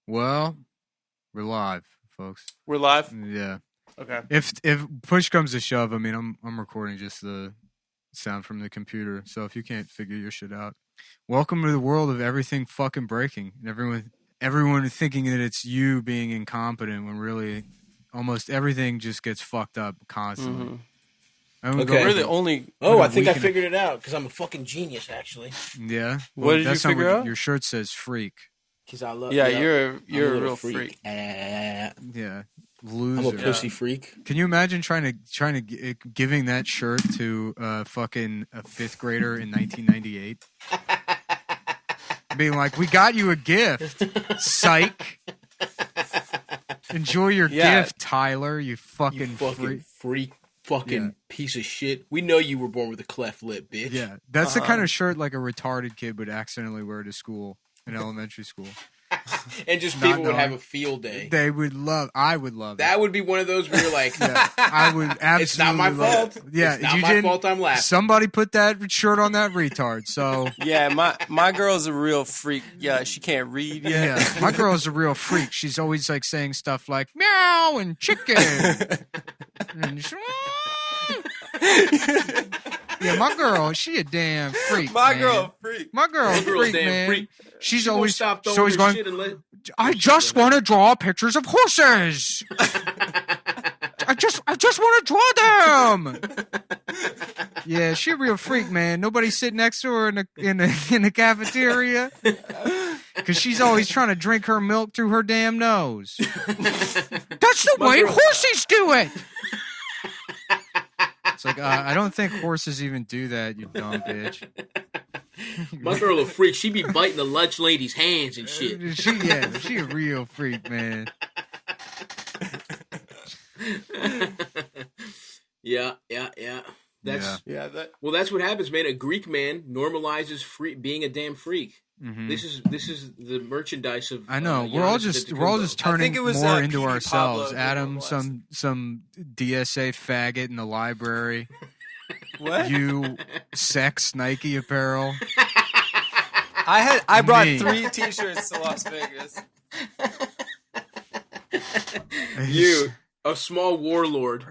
Well, we're live, folks. We're live? Yeah. Okay. If push comes to shove, I mean, I'm recording just the sound from the computer. So if you can't figure your shit out, welcome to the world of everything fucking breaking and everyone thinking that it's you being incompetent when really almost everything just gets fucked up constantly. Mm-hmm. Okay. We're the only. Oh, I think I figured it out because I'm a fucking genius, actually. Yeah. Well, what did you figure out? Your shirt says freak. Because I love. Yeah, you're a real freak. Yeah, loser. I'm a pussy freak. Can you imagine trying to giving that shirt to fucking a fifth grader in 1998? Being like, we got you a gift, psych. Enjoy your gift, Tyler. You fucking freak. Fucking piece of shit. We know you were born with a cleft lip, bitch. Yeah, that's the kind of shirt like a retarded kid would accidentally wear to school in elementary school. And just people would have a field day. I would love that. Would be one of those where you're like, I would absolutely. It's not my fault. Yeah, it's not my fault. I'm laughing. Somebody put that shirt on that retard. So yeah, my girl's a real freak. Yeah, she can't read yet. Yeah, my girl's a real freak. She's always like saying stuff like meow and chicken. Yeah, my girl, she a damn freak. My girl, freak. My girl, freak, man. Freak. She's always going. I just want to draw pictures of horses. I just want to draw them. Yeah, she a real freak, man. Nobody sit next to her in the cafeteria because she's always trying to drink her milk through her damn nose. That's the way horses do it. It's like, I don't think horses even do that, you dumb bitch. My girl a freak. She be biting the lunch lady's hands and shit. She a real freak, man. Yeah. Well, that's what happens, man. A Greek man normalizes being a damn freak. Mm-hmm. This is the merchandise of. I know we're all just turning more into ourselves. Adam, some DSA faggot in the library. What? You sex Nike apparel. I brought 3 T-shirts to Las Vegas. You. A small warlord,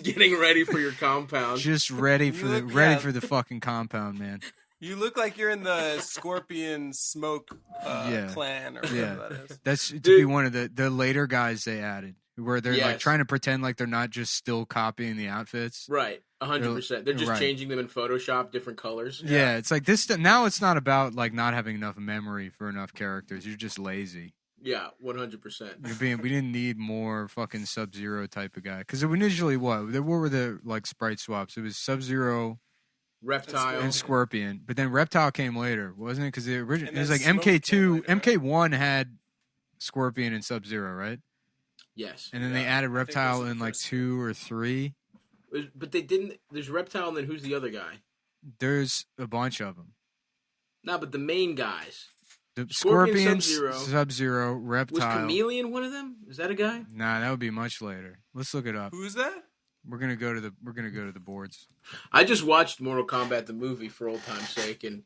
getting ready for your compound. Just ready for the fucking compound, man. You look like you're in the Scorpion Smoke clan or whatever that is. That's to be one of the later guys they added, where they're like trying to pretend like they're not just still copying the outfits. Right, 100%. They're just changing them in Photoshop, different colors. Yeah, it's like this. Now it's not about like not having enough memory for enough characters. You're just lazy. Yeah, 100%. We didn't need more fucking Sub-Zero type of guy. Because initially, what were the like sprite swaps? It was Sub-Zero, Reptile, and Scorpion. But then Reptile came later, wasn't it? Because it was like MK2, MK1 had Scorpion and Sub-Zero, right? Yes. And then they added Reptile in like 2 or 3. But they didn't. There's Reptile, and then who's the other guy? There's a bunch of them. No, but the main guys. The Scorpion, Sub-Zero, Reptile. Was Chameleon one of them? Is that a guy? Nah, that would be much later. Let's look it up. Who's that? We're gonna go to the boards. I just watched Mortal Kombat the movie for old time's sake, and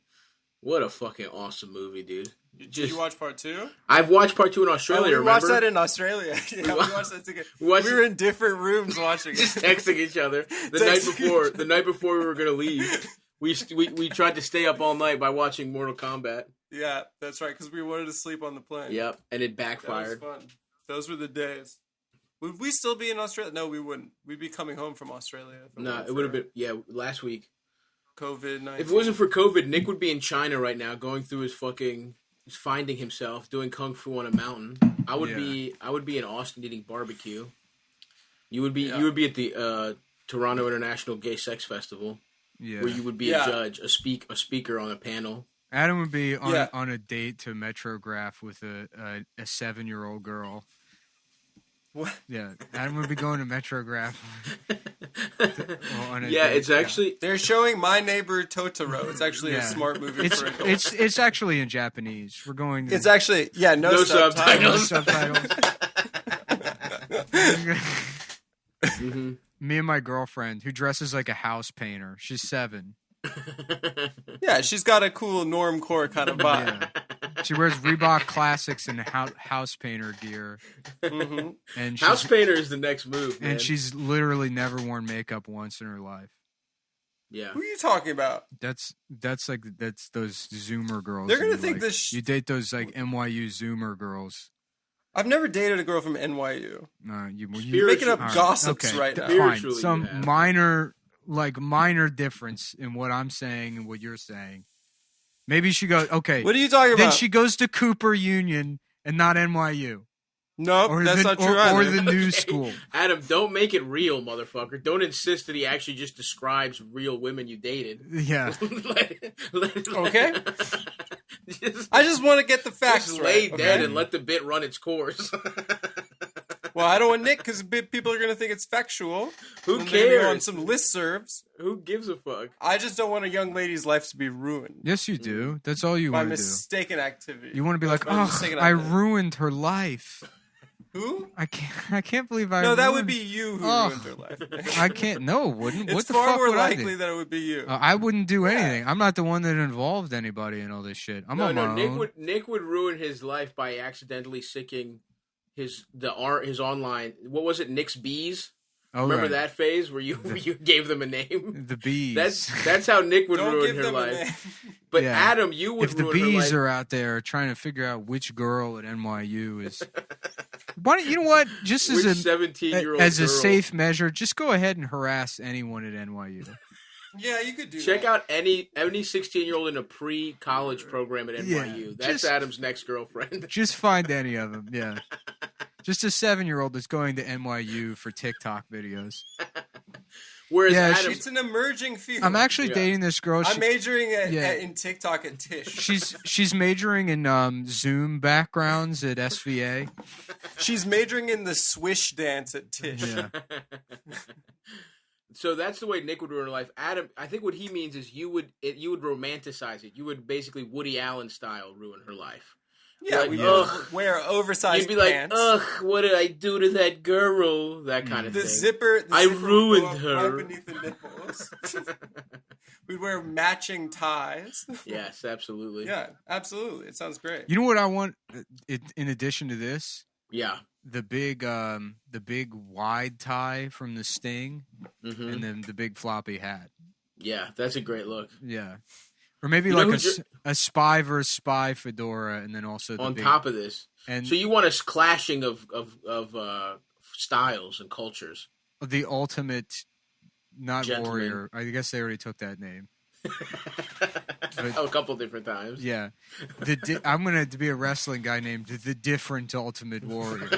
what a fucking awesome movie, dude. Did you watch part 2? I've watched part 2 in Australia. We watched that in Australia. Yeah, we watched that together. We were in different rooms watching it, just texting each other the night before we were gonna leave. We tried to stay up all night by watching Mortal Kombat. Yeah, that's right, because we wanted to sleep on the plane. Yep, and it backfired. That was fun. Those were the days. Would we still be in Australia? No, we wouldn't. We'd be coming home from Australia. No, it would have been, last week. COVID-19. If it wasn't for COVID, Nick would be in China right now, going through he's finding himself, doing kung fu on a mountain. I would be in Austin eating barbecue. You would be at the Toronto International Gay Sex Festival, where you would be a judge, a speaker on a panel. Adam would be on a date to Metrograph with a 7-year-old girl. What? Yeah, Adam would be going to Metrograph. It's actually they're showing My Neighbor Totoro. It's actually a smart movie for adults. It's actually in Japanese. We're going to... It's actually no subtitles. Mm-hmm. Me and my girlfriend, who dresses like a house painter. She's 7. Yeah, she's got a cool normcore kind of vibe. She wears Reebok Classics and house painter gear. Mm-hmm. And House painter is the next move, man. And she's literally never worn makeup once in her life. Yeah. Who are you talking about? That's those Zoomer girls. They're gonna you think like. this. You date those like NYU Zoomer girls. I've never dated a girl from NYU. You're making up Right. gossips right now. Fine. Some minor difference in what I'm saying and what you're saying. Maybe she goes, okay. What are you talking about? Then she goes to Cooper Union and not NYU. Nope, that's not true Or either. the new school. Adam, don't make it real, motherfucker. Don't insist that he actually just describes real women you dated. Yeah. Okay. I just want to get the facts Just right. lay dead and let the bit run its course. Well, I don't want Nick because people are going to think it's factual. Who And they're gonna go on cares? some listservs. Who gives a fuck? I just don't want a young lady's life to be ruined Yes, you do. That's all you by want to do. mistaken activity. You want to be like, By oh, mistaken I identity." ruined her life. Who? I can't believe I. No, that ruined- would be you who Ugh. ruined her life. I can't. No, it wouldn't. It's What the far fuck more would I likely do? that it would be you. I wouldn't do anything. I'm not the one that involved anybody in all this shit. I'm on my own. Nick would ruin his life by accidentally sicking his online. What was it? Nick's Bees. Oh, Remember right. that phase where you gave them a name? The bees. That's how Nick would Don't ruin give her them a life. name. But Yeah. Adam, you would If the ruin her bees life. are out there trying to figure out which girl at NYU is, why don't you know what? Just Which as a 17-year-old as a girl. safe measure, just go ahead and harass anyone at NYU. Yeah, you could do Check that. out any 16-year-old in a pre-college program at Yeah, NYU. That's just- Adam's next girlfriend. Just find any of them. Yeah, just a 7-year-old that's going to NYU for TikTok videos. Whereas Yeah, Adam, It's an emerging field. I'm actually Yeah. dating this girl. I'm majoring Yeah. in TikTok at Tisch. She's majoring in Zoom backgrounds at SVA. She's majoring in the swish dance at Tisch. Yeah. so that's the way Nick would ruin her life. Adam, I think what he means is you would romanticize it. You would basically Woody Allen style ruin her life. Yeah, Like, we ugh. wear oversized You'd be like, pants. ugh, what did I do to that girl? That kind of The thing. zipper. I zipper would ruined go up her. Right beneath the nipples. We'd wear matching ties. Yes, absolutely. Yeah, absolutely. It sounds great. You know what I want? In addition to this, Yeah. the big wide tie from the Sting, hmm and then the big floppy hat. Yeah, that's a great look. Yeah, or maybe You know like who a spy versus spy fedora, and then also the On big, top of this, and so you want a clashing of styles and cultures. the ultimate, not Gentleman. warrior. I guess they already took that name. A couple different times. Yeah, I'm gonna be a wrestling guy named the Different Ultimate Warrior.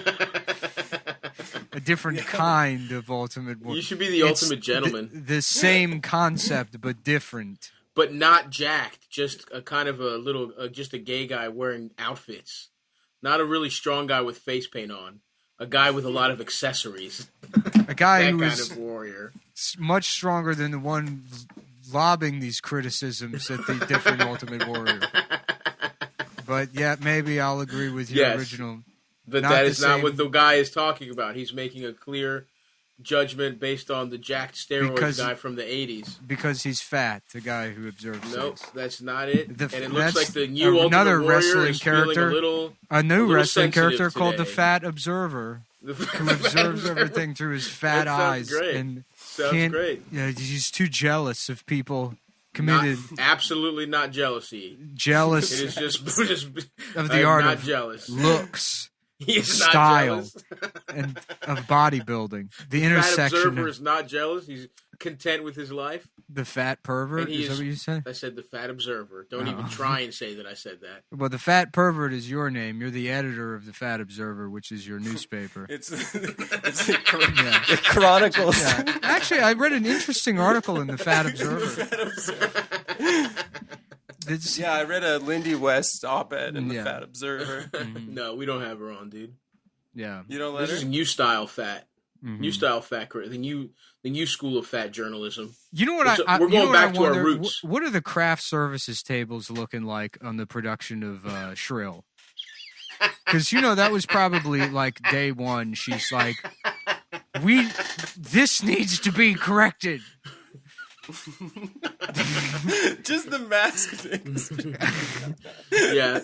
A different kind of Ultimate Warrior. You should be the It's ultimate gentleman, The same concept, but different. but not jacked. Just a kind of a little, just a gay guy wearing outfits. Not a really strong guy with face paint on. A guy with a lot of accessories. A guy That who kind is of warrior. much stronger than the one lobbing these criticisms at the Different Ultimate Warrior. But yeah, maybe I'll agree with your Yes. original. But Not that the is not same- what the guy is talking about. He's making a clear judgment based on the jacked steroids Because- guy from the 80s. Because he's fat, the guy who observes Nope, things. that's not it. The- And it that's looks like the new another Ultimate Warrior wrestling is feeling character. a little A new little wrestling sensitive character called the today. Fat Observer, who observes everything through his fat That sounds eyes great. and Sounds can't. great. Yeah, he's too jealous of people Not, committed absolutely not jealousy. jealous It is just of I the am art not of jealous. looks He is style. not jealous. and of bodybuilding. The Fat intersection Observer of is not jealous. He's content with his life. the fat pervert. And he Is that is- what you said? I said the Fat Observer. Don't Oh. even try and say that I said that. Well, the Fat Pervert is your name. You're the editor of the Fat Observer, which is your newspaper. It's the Yeah. Chronicles. Yeah. Actually, I read an interesting article in the Fat Observer. It's- Yeah, I read a Lindy West op-ed in the Yeah. Fat Observer. No, we don't have her on, dude. yeah. You don't let This her? is new style fat. Mhm. New style fat. The new school of fat journalism. You know what We're I going you know what I back to our wonder? roots. What are the craft services tables looking like on the production of Shrill? Because that was probably like day one. She's like, this needs to be corrected. Just the mask things. Yeah,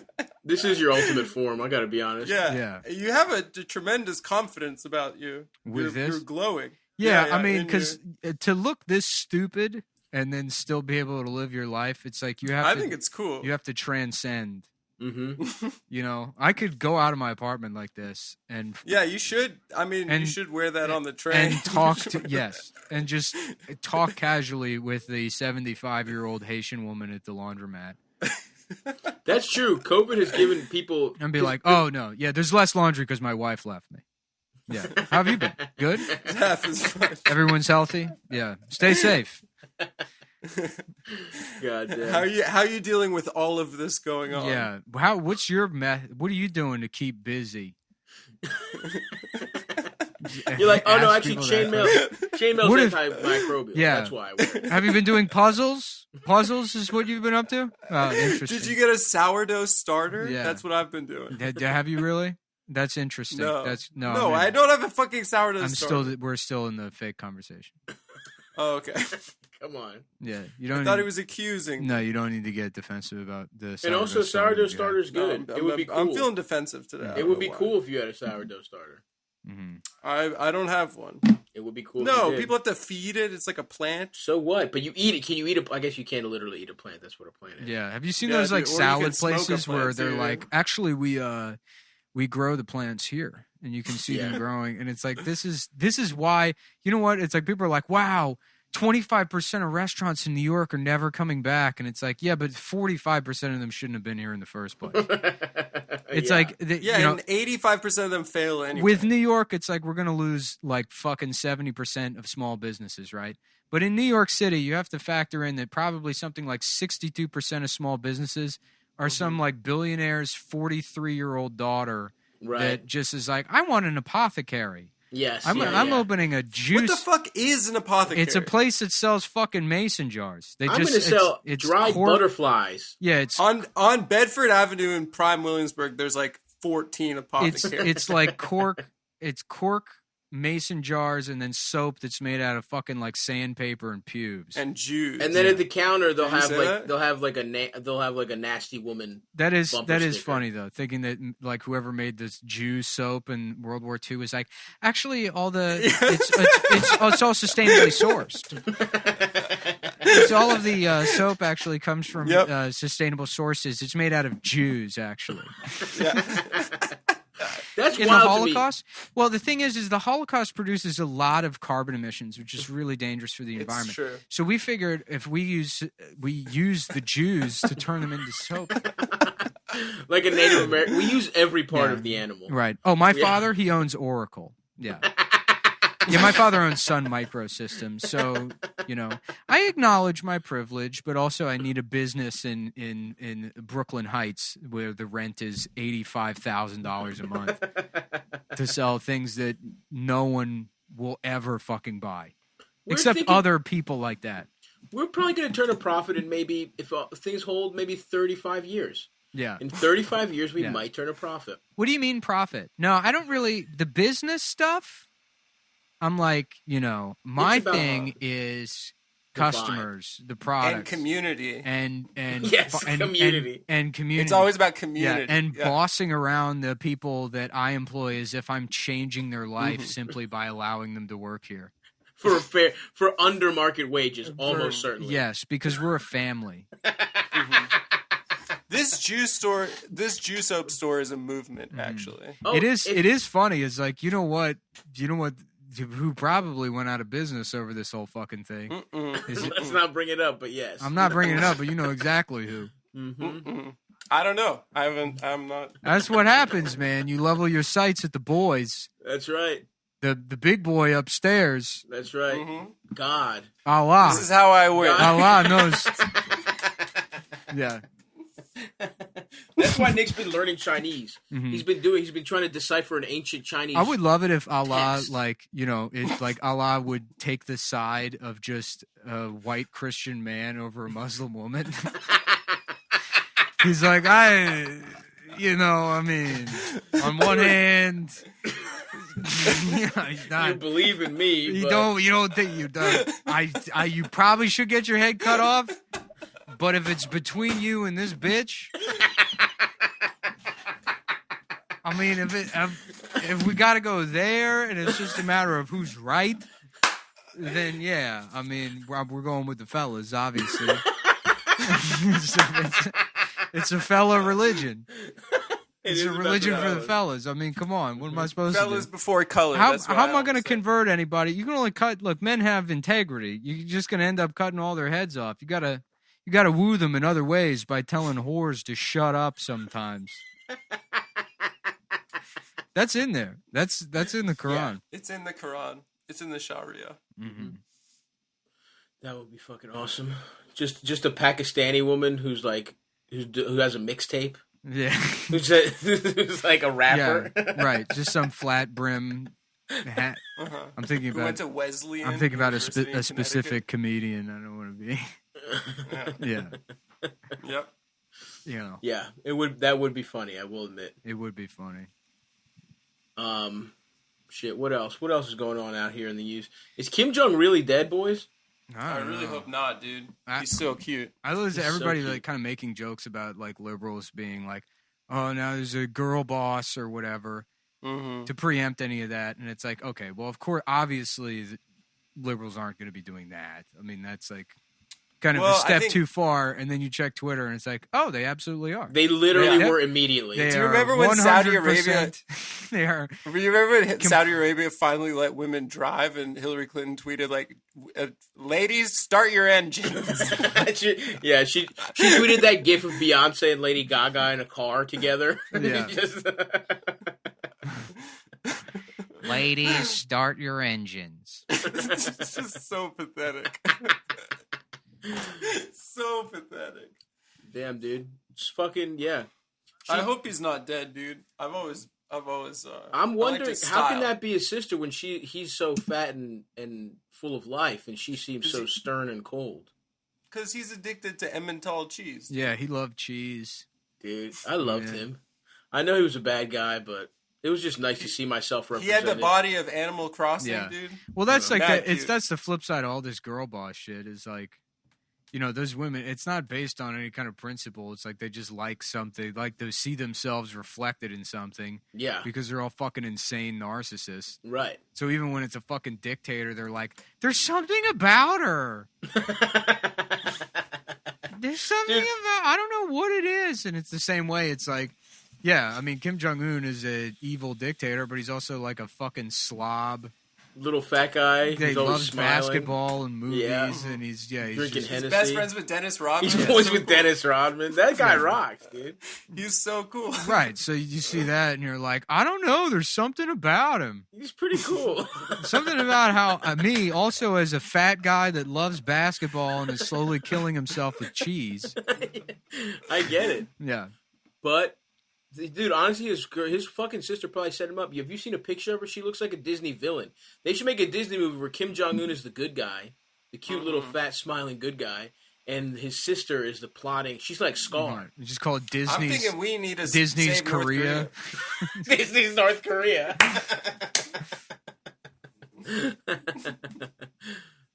This is your ultimate form. I got to be honest. Yeah. You have a tremendous confidence about you. With this? You're glowing. Yeah, I mean, because to look this stupid and then still be able to live your life, it's like you have I to... think it's cool. You have to transcend. Mm-hmm. You know, I could go out of my apartment like this and... Yeah, you should. I mean, you should wear that on the train. And talk to... Yes. And just talk casually with the 75-year-old Haitian woman at the laundromat. That's true. COVID has given people... And be like, oh, no. Yeah, there's less laundry because my wife left me. Yeah. How have you been? Good? Half as much. Everyone's healthy? Yeah. Stay safe. God damn. How are you dealing with all of this going on? Yeah. What's your what are you doing to keep busy? You're like, oh no, Ask actually, people chainmail's What if- antimicrobial. Yeah. That's why I wear it. Have you been doing puzzles? Puzzles is what you've been up to? Oh, interesting. Did you get a sourdough starter? Yeah. That's what I've been doing. Have you really? That's interesting. No. No, I don't have a fucking sourdough starter. We're still in the fake conversation. Oh, okay. Come on. Yeah, you I don't. thought he was accusing. No, you don't need to get defensive about this. And also, sourdough starter's good. No, It would be cool. I'm feeling defensive today. It would be cool if you had a sourdough starter. Mm-hmm. I don't have one. It would be cool. No, if you did. people have to feed it. It's like a plant. So what? But you eat it. Can you eat it? I guess you can't literally eat a plant. That's what a plant is. Yeah, have you seen Yeah, those like dude, or you can salad smoke a places where plant, they're too. like, actually, we grow the plants here, and you can see them Yeah. growing, and it's like this is why, you know what? It's like people are like, wow. 25% of restaurants in New York are never coming back, and it's like, yeah, but 45% of them shouldn't have been here in the first place. It's Yeah. like, Yeah, you know, and 85% of them fail anyway. with New York, it's like we're gonna lose like fucking 70% of small businesses, right? But in New York City, you have to factor in that probably something like 62% of small businesses are some like billionaire's 43-year-old daughter Right. that just is like, I want an apothecary. Yes. I'm yeah. opening a juice. what the fuck is an apothecary? It's a place that sells fucking mason jars. I'm going to sell dried butterflies. Yeah, it's on Bedford Avenue in Prime Williamsburg. There's like 14 it's apothecaries. it's like cork. It's cork mason jars and then soap that's made out of fucking like sandpaper and pubes. and Jews. And then at the counter, they'll Did you have say like that? they'll have like a nasty woman. That is bumper sticker. funny though. Thinking that like whoever made this Jew soap in World War II was like, actually all the it's all sustainably sourced. It's all of the soap actually comes from Yep. sustainable sources. It's made out of Jews actually. Yeah. That's In the wild Holocaust? Well, the thing is the Holocaust produces a lot of carbon emissions, which is really dangerous for the environment. It's true. So we figured if we use the Jews to turn them into soap. to me. Like a Native American, we use every part Yeah. of the animal. Right. Oh, my Yeah. father, he owns Oracle. Yeah. Yeah, my father owns Sun Microsystems, so you know I acknowledge my privilege, but also I need a business in Brooklyn Heights where the rent is $85,000 a month to sell things that no one will ever fucking buy, We're except thinking- other people like that. We're probably going to turn a profit in maybe, if things hold, maybe 35 years. Yeah. In 35 years, we Yeah. might turn a profit. What do you mean profit? No, I don't really. The business stuff, I'm like, you know, my It's about thing is the vibe. customers, the products, And community. and Yes, community. and community. It's always about yeah, community. and Yeah. bossing around the people that I employ as if I'm changing their life Mm-hmm. simply by allowing them to work here. For under market wages, almost certainly. Yes, because we're a family. This Jew soap store is a movement, actually. Oh, It is funny. It's like, you know what? Who probably went out of business over this whole fucking thing? Is it- Let's not bring it up, but yes. I'm not bringing it up, but you know exactly who. I don't know. I'm not. That's what happens, man. You level your sights at the boys. That's right. The big boy upstairs, That's right. Mm-hmm. God. Allah. This is how I win. Allah knows. Yeah. That's why Nick's been learning Chinese. He's been trying to decipher an ancient Chinese. I would love it if Allah, Text. like, you know, it's like Allah would take the side of just a white Christian man over a Muslim woman. He's like, you know, I mean, on one hand, he's not. You believe in me. You but don't think you don't. You probably should get your head cut off. But if it's between you and this bitch, I mean, if we got to go there and it's just a matter of who's right, then yeah. I mean, we're going with the fellas, obviously. It's a fella religion. It's a religion for the fellas. I mean, come on. What am I supposed to do? Fellas before color. How am I going to convert anybody? You can only cut. Look, men have integrity. You're just going to end up cutting all their heads off. You gotta woo them in other ways by telling whores to shut up sometimes. That's in there. That's in the Quran. Yeah, it's in the Quran. It's in the Sharia. Mm-hmm. That would be fucking awesome. Just a Pakistani woman who has a mixtape. Yeah. who's like a rapper. Yeah, right. Just some flat brim hat. Uh-huh. I'm thinking about. Went to Wesleyan. I'm thinking about a University specific comedian. I don't want to be. Yeah. Yep. You know. Yeah, that would be funny. I will admit. It would be funny. Shit. What else? What else is going on out here in the U's? Is Kim Jong really dead, boys? I really hope not, dude. He's so cute. I listen to everybody like kind of making jokes about like liberals being like, "Oh, now there's a girl boss or whatever," to preempt any of that. And it's like, okay, well, of course, obviously, liberals aren't going to be doing that. I mean, that's like kind of a step too far. And then you check Twitter, and it's like, oh, they absolutely are. They literally were immediately. Do you remember when Saudi Arabia? They are. Do you remember when Saudi Arabia finally let women drive, and Hillary Clinton tweeted like, "Ladies, start your engines." she tweeted that gif of Beyonce and Lady Gaga in a car together. Yeah. Ladies, start your engines. It's just so pathetic. So pathetic. Damn, dude. It's fucking yeah. I hope he's not dead, dude. I'm wondering how can that be his sister when he's so fat and full of life and she seems so stern and cold. Because he's addicted to Emmental cheese. Yeah, he loved cheese. Dude, I loved him. I know he was a bad guy, but it was just nice to see myself represented. He had the body of Animal Crossing, dude. Well, that's that's the flip side of all this girl boss shit is like, you know, those women, it's not based on any kind of principle. It's like they just like something, like they see themselves reflected in something. Yeah. Because they're all fucking insane narcissists. Right. So even when it's a fucking dictator, they're like, there's something about her. There's something about, I don't know what it is. And it's the same way. It's like, yeah, I mean, Kim Jong-un is an evil dictator, but he's also like a fucking slob. Little fat guy. He loves basketball and movies, and he's drinking Hennessy. He's best friends with Dennis Rodman. He's boys with Dennis Rodman. That guy rocks, dude. He's so cool. Right. So you see that, and you're like, I don't know. There's something about him. He's pretty cool. Something about how me, also as a fat guy that loves basketball and is slowly killing himself with cheese. I get it. Yeah. But. Dude, honestly, his fucking sister probably set him up. Have you seen a picture of her? She looks like a Disney villain. They should make a Disney movie where Kim Jong-un is the good guy, the cute little fat smiling good guy, and his sister is the plotting. She's like Scar. You just call it Disney's. I'm thinking we need a Disney's Korea. Disney's North Korea.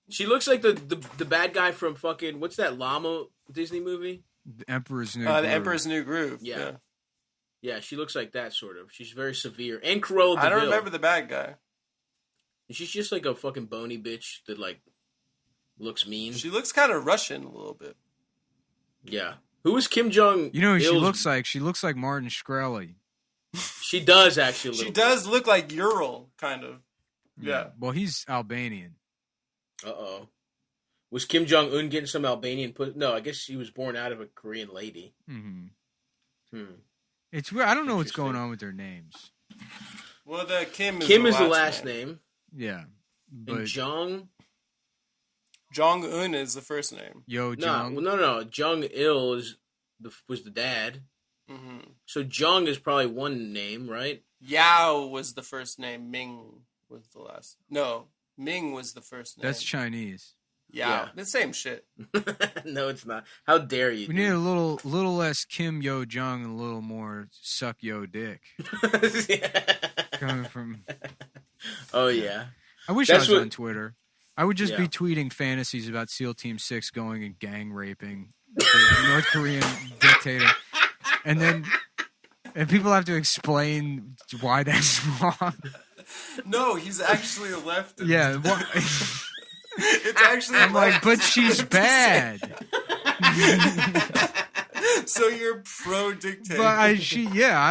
She looks like the bad guy from fucking what's that llama Disney movie? The Emperor's New Groove. The Emperor's New Groove. Yeah. Yeah, she looks like that, sort of. She's very severe. And Cruella de Vil. I don't remember the bad guy. She's just like a fucking bony bitch that, like, looks mean. She looks kind of Russian a little bit. Yeah. Who is Kim Jong? You know who she looks like? She looks like Martin Shkreli. She does, actually. She does look like Ural, kind of. Yeah. Well, he's Albanian. Uh-oh. Was Kim Jong-un getting some Albanian No, I guess she was born out of a Korean lady. Mm-hmm. It's weird. I don't know what's going on with their names. Well, the Kim is the last name. Yeah. But and Jong-un is the first name. Jong. No. Jong-il was the dad. Mm-hmm. So Jong is probably one name, right? Yao was the first name. Ming was the last. No, Ming was the first name. That's Chinese. Yeah, the same shit. No, it's not. How dare you? We need a little less Kim Yo Jong and a little more Suck Yo Dick. Coming from. Oh yeah. I wish I was on Twitter. I would just be tweeting fantasies about SEAL Team 6 going and gang raping the North Korean dictator, and then And people have to explain why that's wrong. No, he's actually a leftist. Yeah. It's actually. I'm like, but she's bad. So you're pro-dictator. But I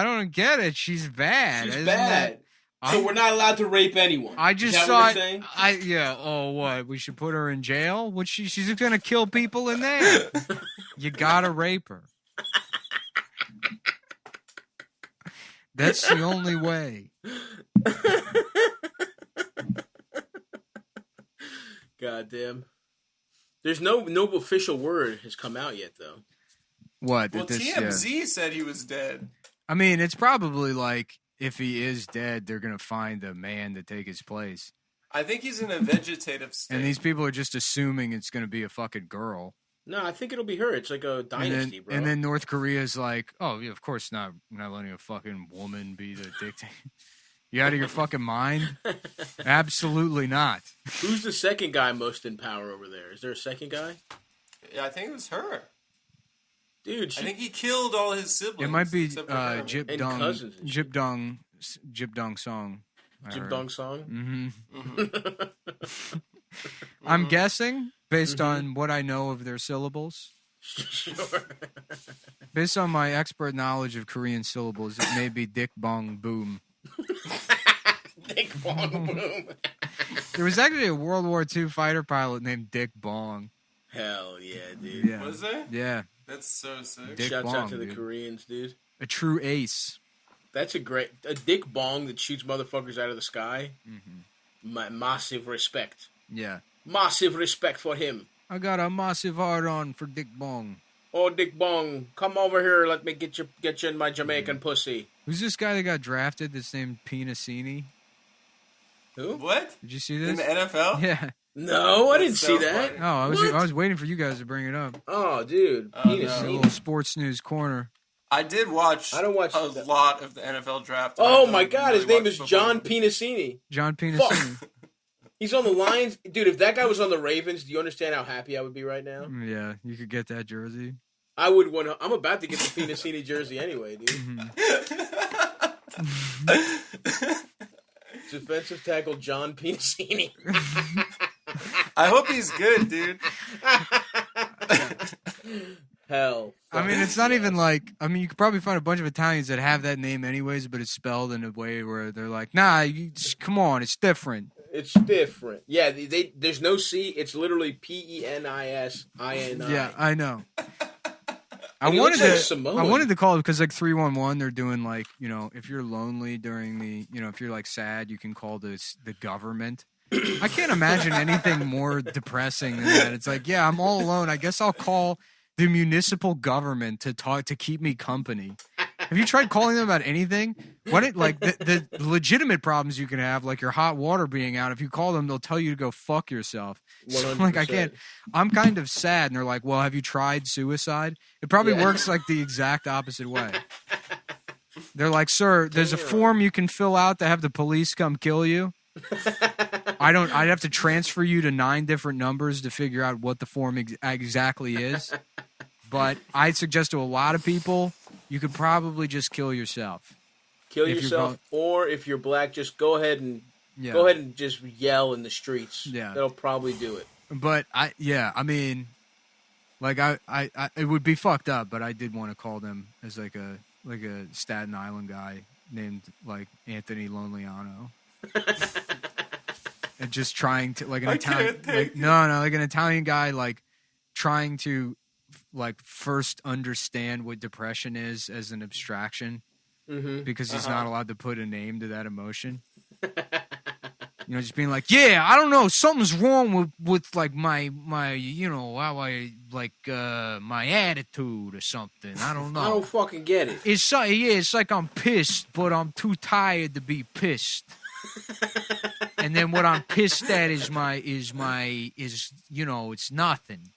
don't get it. She's bad. She's Isn't bad. So we're not allowed to rape anyone. I just Is that thought, what you're saying? oh, what? We should put her in jail? She's just going to kill people in there. You got to rape her. That's the only way. Goddamn. There's no official word has come out yet, though. What? Well, TMZ said he was dead. I mean, it's probably like, if he is dead, they're going to find a man to take his place. I think he's in a vegetative state. And these people are just assuming it's going to be a fucking girl. No, I think it'll be her. It's like a dynasty, bro. And then North Korea's like, oh, yeah, of course not. We're not letting a fucking woman be the dictator. You out of your fucking mind? Absolutely not. Who's the second guy most in power over there? Is there a second guy? Yeah, I think it was her. Dude, I think he killed all his siblings. It might be Jip Dong Song. Jip Dong Song? Mm-hmm. I'm guessing, based on what I know of their syllables. Sure. Based on my expert knowledge of Korean syllables, it may be Dick Bong Boom. Dick Bong Boom. There was actually a World War II fighter pilot named Dick Bong. Hell yeah, dude. Yeah. Was there? Yeah. That's so sick. Dick Shouts Bong, out to the dude. Koreans, dude. A true ace. That's a Dick Bong that shoots motherfuckers out of the sky. Mm-hmm. Massive respect. Yeah. Massive respect for him. I got a massive hard-on for Dick Bong. Oh, Dick Bong, come over here. Let me get you in my Jamaican pussy. Who's this guy that got drafted that's named Pinasini? Who? What? Did you see this? In the NFL? Yeah. No, I didn't so see that. funny. Oh, I was waiting for you guys to bring it up. Oh, dude. no. A little sports news corner. I did watch I don't watch a lot of the NFL draft. Oh, I my don't God. really His name watch is football. John Pinasini. John Pinasini. He's on the Lions. Dude, if that guy was on the Ravens, do you understand how happy I would be right now? Yeah, you could get that jersey. I would want to. I'm about to get the Pinasini jersey anyway, dude. Defensive tackle John Pinasini. I hope he's good, dude. Hell. I mean, it's not even like... I mean, you could probably find a bunch of Italians that have that name anyways, but it's spelled in a way where they're like, nah, come on, it's different. It's different. Yeah, there's no C. It's literally Penisini. Yeah, I know. I And he wanted looks like to. Samoan. I wanted to call it because like 311, they're doing like, you know, if you're lonely during the, you know, if you're like sad, you can call this the government. I can't imagine anything more depressing than that. It's like, yeah, I'm all alone. I guess I'll call the municipal government to keep me company. Have you tried calling them about anything? Like the legitimate problems you can have, like your hot water being out. If you call them, they'll tell you to go fuck yourself. So I'm like, I can't. I'm kind of sad, and they're like, well, have you tried suicide? It probably works like the exact opposite way. They're like, sir, there's a form you can fill out to have the police come kill you. I'd have to transfer you to 9 different numbers to figure out what the form exactly is. But I suggest to a lot of people, you could probably just kill yourself. Kill yourself, or if you're black, just go ahead and just yell in the streets. Yeah, that'll probably do it. But I mean, like I it would be fucked up, but I did want to call them as like a Staten Island guy named like Anthony Loneliano. And just trying to like an Italian, like an Italian guy like trying to like first understand what depression is as an abstraction, because he's not allowed to put a name to that emotion. You know, just being like, yeah, I don't know, something's wrong with like my you know, how I like my attitude or something. I don't know. I don't fucking get it. It's like I'm pissed, but I'm too tired to be pissed. And then what I'm pissed at is you know, it's nothing.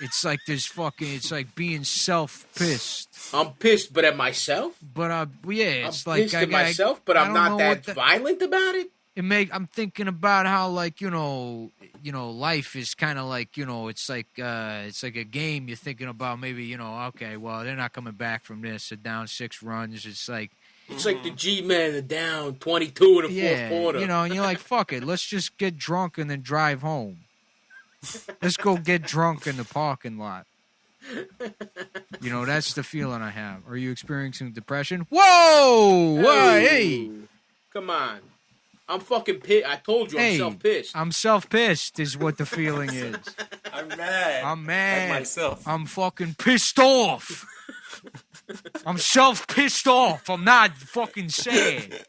It's like it's like being self-pissed. I'm pissed, but at myself? But it's I'm like pissed at myself, but I'm not that violent about it? I'm thinking about how like life is kind of like it's like a game. You're thinking about maybe okay, well they're not coming back from this. They're down 6 runs. It's like the G-men are down 22 in the fourth quarter. And you're like, fuck it, let's just get drunk and then drive home. Let's go get drunk in the parking lot. That's the feeling I have. Are you experiencing depression? Whoa! Hey! Come on. I'm fucking pissed. I told you I'm self-pissed. I'm self-pissed is what the feeling is. I'm mad. I'm mad. At myself. I'm fucking pissed off. I'm self-pissed off. I'm not fucking sad.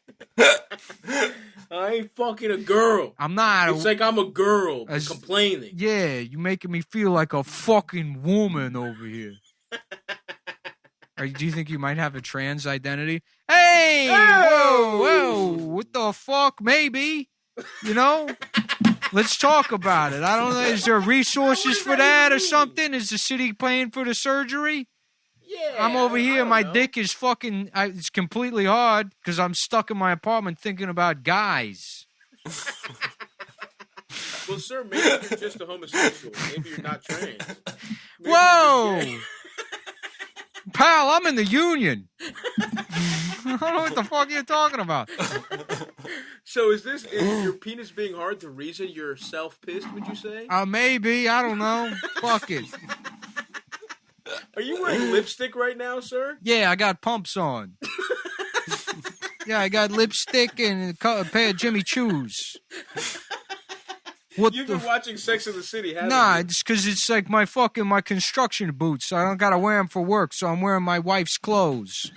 I ain't fucking a girl. I'm not. It's like I'm a girl complaining. Yeah, you're making me feel like a fucking woman over here. Do you think you might have a trans identity? Hey! Whoa! What the fuck? Maybe. Let's talk about it. I don't know. Is there resources for that or something? Is the city paying for the surgery? Yeah. I'm over here. My dick is fucking... it's completely hard because I'm stuck in my apartment thinking about guys. Well, sir, maybe you're just a homosexual. Maybe you're not trans. Whoa! Pal, I'm in the union. I don't know what the fuck you're talking about. So is your penis being hard to reason you're self-pissed, would you say? Maybe. I don't know. Fuck it. Are you wearing lipstick right now, sir? Yeah, I got pumps on. Yeah, I got lipstick and a pair of Jimmy Choos. You've been watching Sex and the City, haven't you? Nah, it's because it's like my construction boots. I don't got to wear them for work, so I'm wearing my wife's clothes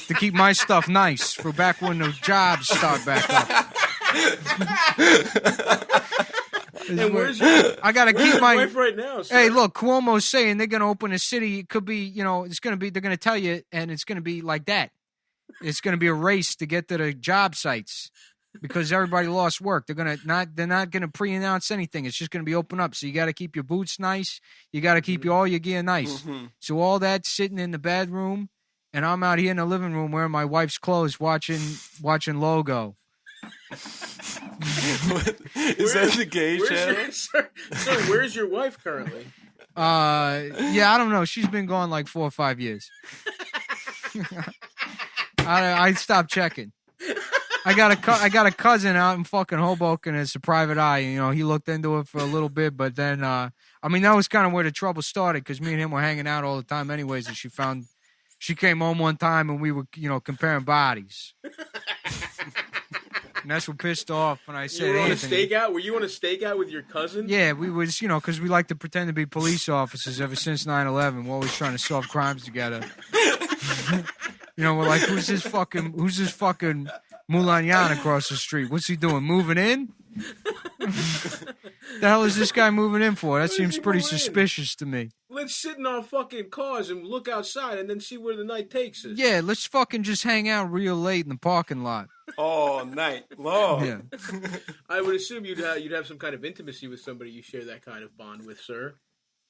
to keep my stuff nice for back when the jobs start back up. And where's your wife right now, sir? Hey, look, Cuomo's saying they're going to open a city. It could be, it's going to be, they're going to tell you, and it's going to be like that. It's going to be a race to get to the job sites. Because everybody lost work. They're not gonna pre-announce anything. It's just gonna be open up. So you gotta keep your boots nice. You gotta keep all your gear nice. Mm-hmm. So all that sitting in the bedroom, and I'm out here in the living room wearing my wife's clothes, watching Logo. Is that the gay channel? Sir, where's your wife currently? Yeah, I don't know. She's been gone like 4 or 5 years. I stopped checking. I got a cousin out in fucking Hoboken as a private eye. He looked into it for a little bit, but then, that was kind of where the trouble started because me and him were hanging out all the time anyways, and she came home one time and we were, comparing bodies. And that's what pissed off when I said, you were on a stakeout? Were you on a stakeout with your cousin? Yeah, we was, because we like to pretend to be police officers ever since 9/11. We're always trying to solve crimes together. We're like, who's this fucking Mulanyan across the street? What's he doing? Moving in? The hell is this guy moving in for? That seems pretty suspicious to me. Let's sit in our fucking cars and look outside and then see where the night takes us. Yeah, let's fucking just hang out real late in the parking lot. All night long. Yeah. I would assume you'd have some kind of intimacy with somebody you share that kind of bond with, sir.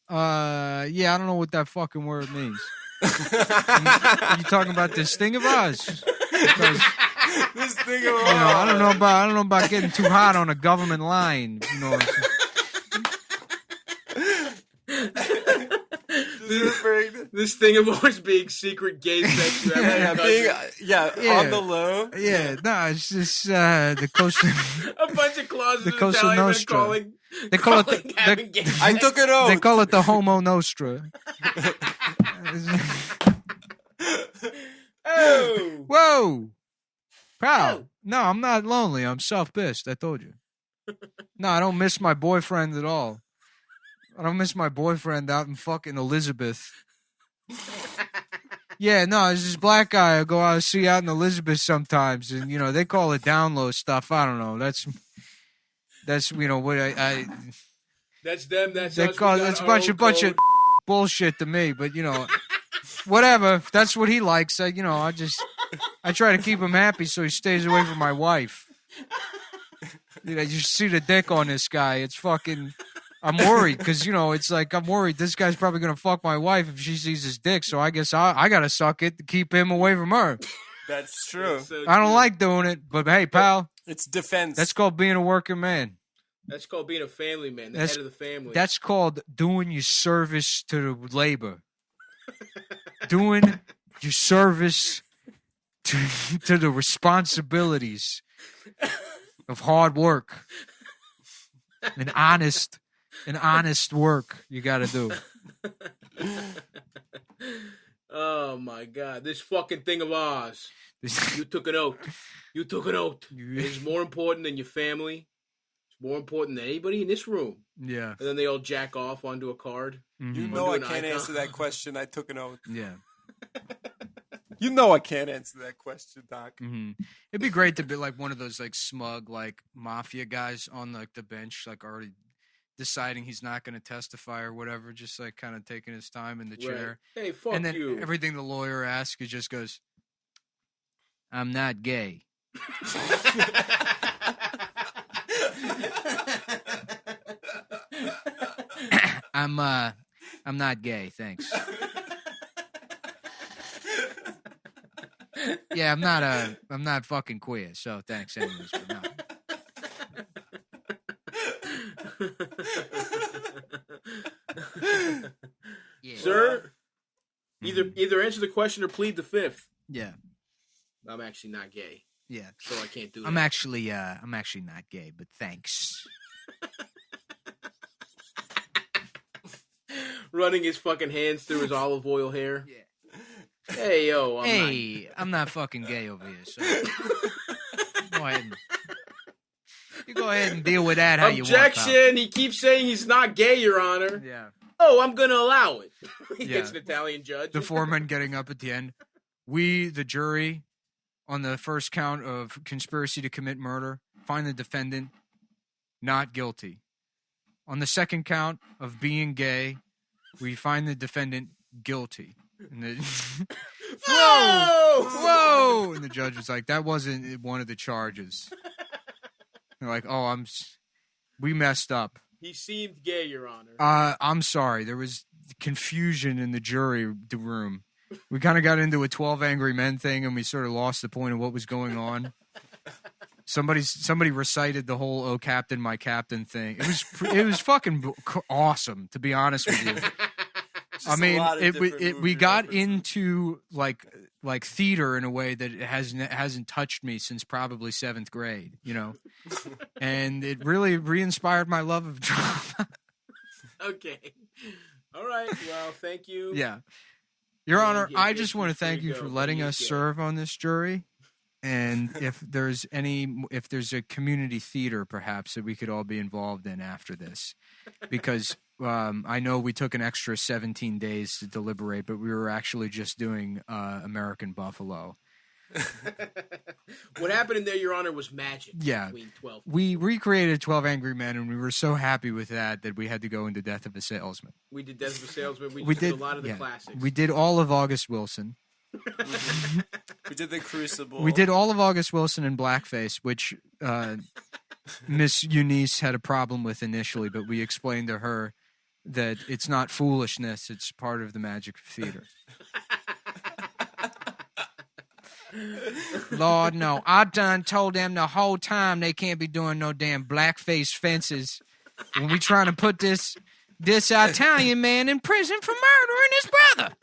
Yeah, I don't know what that fucking word means. Are you talking about this thing of ours? Because, this thing of ours. I don't know about getting too hot on a government line. This thing of ours being secret gay sex you have on the low. Yeah, no, it's just the coast. A bunch of closets. The Costa Nostra. They call it I took it out. They call it the Homo Nostra. Oh! Whoa! Pal, no, I'm not lonely. I'm self-pissed. I told you. No, I don't miss my boyfriend at all. I don't miss my boyfriend out in fucking Elizabeth. Yeah, no, there's this black guy I go out and see out in Elizabeth sometimes, and they call it down low stuff. I don't know. That's what I. That's them. That's they us. Call that's a bunch of bullshit to me. But whatever. If that's what he likes, I try to keep him happy so he stays away from my wife. You see the dick on this guy. It's fucking. I'm worried because it's like I'm worried this guy's probably gonna fuck my wife if she sees his dick. So I guess I gotta suck it to keep him away from her. That's true. I don't like doing it, but hey, pal, It's defense. That's called being a working man. That's called being a family man, the head of the family. That's called doing your service to the labor. Doing your service to the responsibilities of hard work and honest work you got to do. Oh my God! This fucking thing of ours. You took an oath. You took an oath. It's more important than your family. It's more important than anybody in this room. Yeah. And then they all jack off onto a card. Mm-hmm. You know I can't answer that question. I took an oath. Yeah. You know I can't answer that question, Doc. Mm-hmm. It'd be great to be like one of those like smug like mafia guys on like the bench, like already deciding he's not going to testify or whatever, just like kind of taking his time in the chair. Right. Hey, fuck you. And then everything the lawyer asks, he just goes, "I'm not gay." I'm not gay, thanks. Yeah, I'm not fucking queer, so thanks anyways, but no. Yeah. Sir, either answer the question or plead the fifth. Yeah. I'm actually not gay. Yeah. So I can't do that. I'm actually not gay, but thanks. Running his fucking hands through his olive oil hair. Yeah. Hey, yo. I'm not fucking gay over here, so go ahead and deal with that how you want. Objection! He keeps saying he's not gay, Your Honor. Yeah. Oh, I'm gonna allow it. He gets an Italian judge. The foreman getting up at the end. We, the jury, on the first count of conspiracy to commit murder, find the defendant not guilty. On the second count of being gay, we find the defendant guilty. And whoa! And the judge was like, "That wasn't one of the charges." They're like, "Oh, we messed up." He seemed gay, Your Honor. I'm sorry. There was confusion in the jury room. We kind of got into a 12 Angry Men thing, and we sort of lost the point of what was going on. Somebody recited the whole "Oh Captain, my Captain" thing. It was fucking awesome, to be honest with you. I mean, we got into like theater in a way that it hasn't touched me since probably 7th grade, you know, and it really re-inspired my love of drama. Okay, all right. Well, thank you. Yeah, Your Honor, I just want to thank you for letting us serve on this jury. And if there's a community theater, perhaps, that we could all be involved in after this, because I know we took an extra 17 days to deliberate, but we were actually just doing American Buffalo. What happened in there, Your Honor, was magic. Yeah, we recreated 12 Angry Men, and we were so happy with that we had to go into Death of a Salesman. We did Death of a Salesman. We did a lot of the classics. We did all of August Wilson. We did the Crucible. We did all of August Wilson in blackface, which Miss Eunice had a problem with initially, but we explained to her that it's not foolishness; it's part of the magic of theater. Lord, no! I done told them the whole time they can't be doing no damn blackface fences when we trying to put this Italian man in prison for murdering his brother.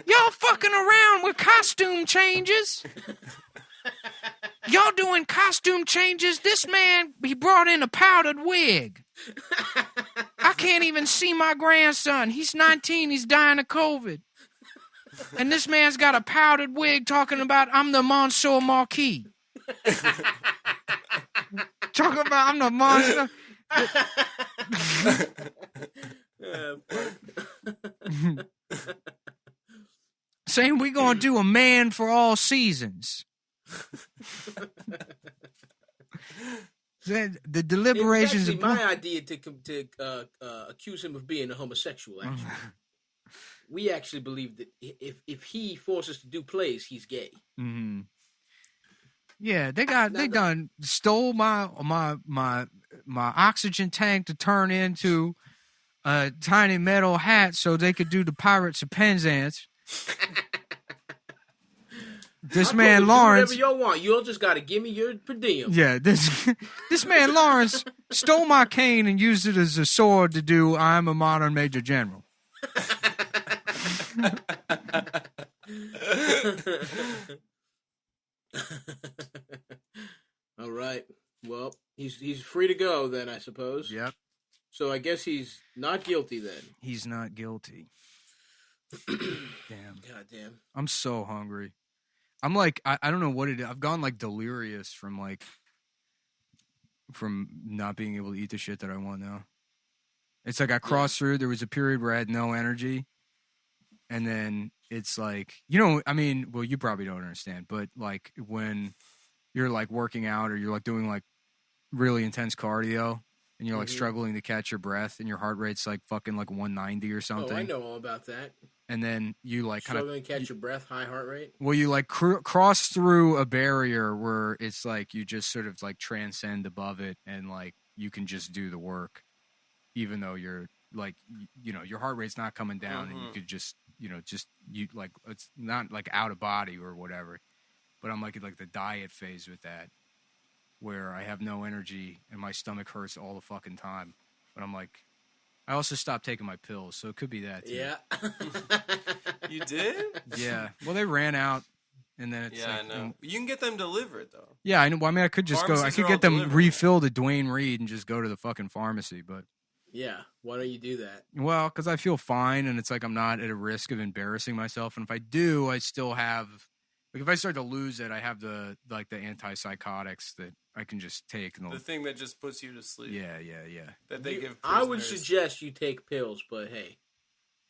Y'all fucking around with costume changes. Y'all doing costume changes. This man, he brought in a powdered wig. I can't even see my grandson. He's 19. He's dying of COVID. And this man's got a powdered wig talking about, "I'm the Monsieur Marquis." Talking about, "I'm the Monsieur." Saying we gonna do a man for all seasons. The deliberations. It's actually my idea to accuse him of being a homosexual. Actually, we actually believe that if he forces us to do plays, he's gay. Mm-hmm. Yeah, they done stole my oxygen tank to turn into a tiny metal hat so they could do the Pirates of Penzance. this man Lawrence. Do whatever y'all want. You'll just got to give me your per diem. Yeah, this man Lawrence stole my cane and used it as a sword to do I'm a modern major general. All right. Well, he's free to go then, I suppose. Yep. So I guess he's not guilty then. He's not guilty. Damn. God damn. I'm so hungry. I'm like, I don't know what it is. I've gone like delirious from not being able to eat the shit that I want now. It's like I crossed through. There was a period where I had no energy. And then it's like, I mean, well, you probably don't understand, but like when you're like working out or you're like doing like really intense cardio and you're like struggling to catch your breath and your heart rate's like fucking like 190 or something. Oh, I know all about that. And then you like kind of struggling to catch your breath, high heart rate. Well, you like cross through a barrier where it's like you just sort of like transcend above it and like you can just do the work, even though you're like, your heart rate's not coming down and you could just, you like, it's not like out of body or whatever. But I'm like the diet phase with that, where I have no energy and my stomach hurts all the fucking time. But I'm like, I also stopped taking my pills, so it could be that too. Yeah. You did? Yeah. Well, they ran out, and then it's I know. You can get them delivered though. Yeah, I know. Well, I mean, I could just go. I could get them refilled at Duane Reade and just go to the fucking pharmacy. But yeah, why don't you do that? Well, because I feel fine, and it's like I'm not at a risk of embarrassing myself. And if I do, I still have. Like if I start to lose it, I have the antipsychotics that I can just take. And the thing that just puts you to sleep. Yeah. That they give prisoners. I would suggest you take pills, but hey,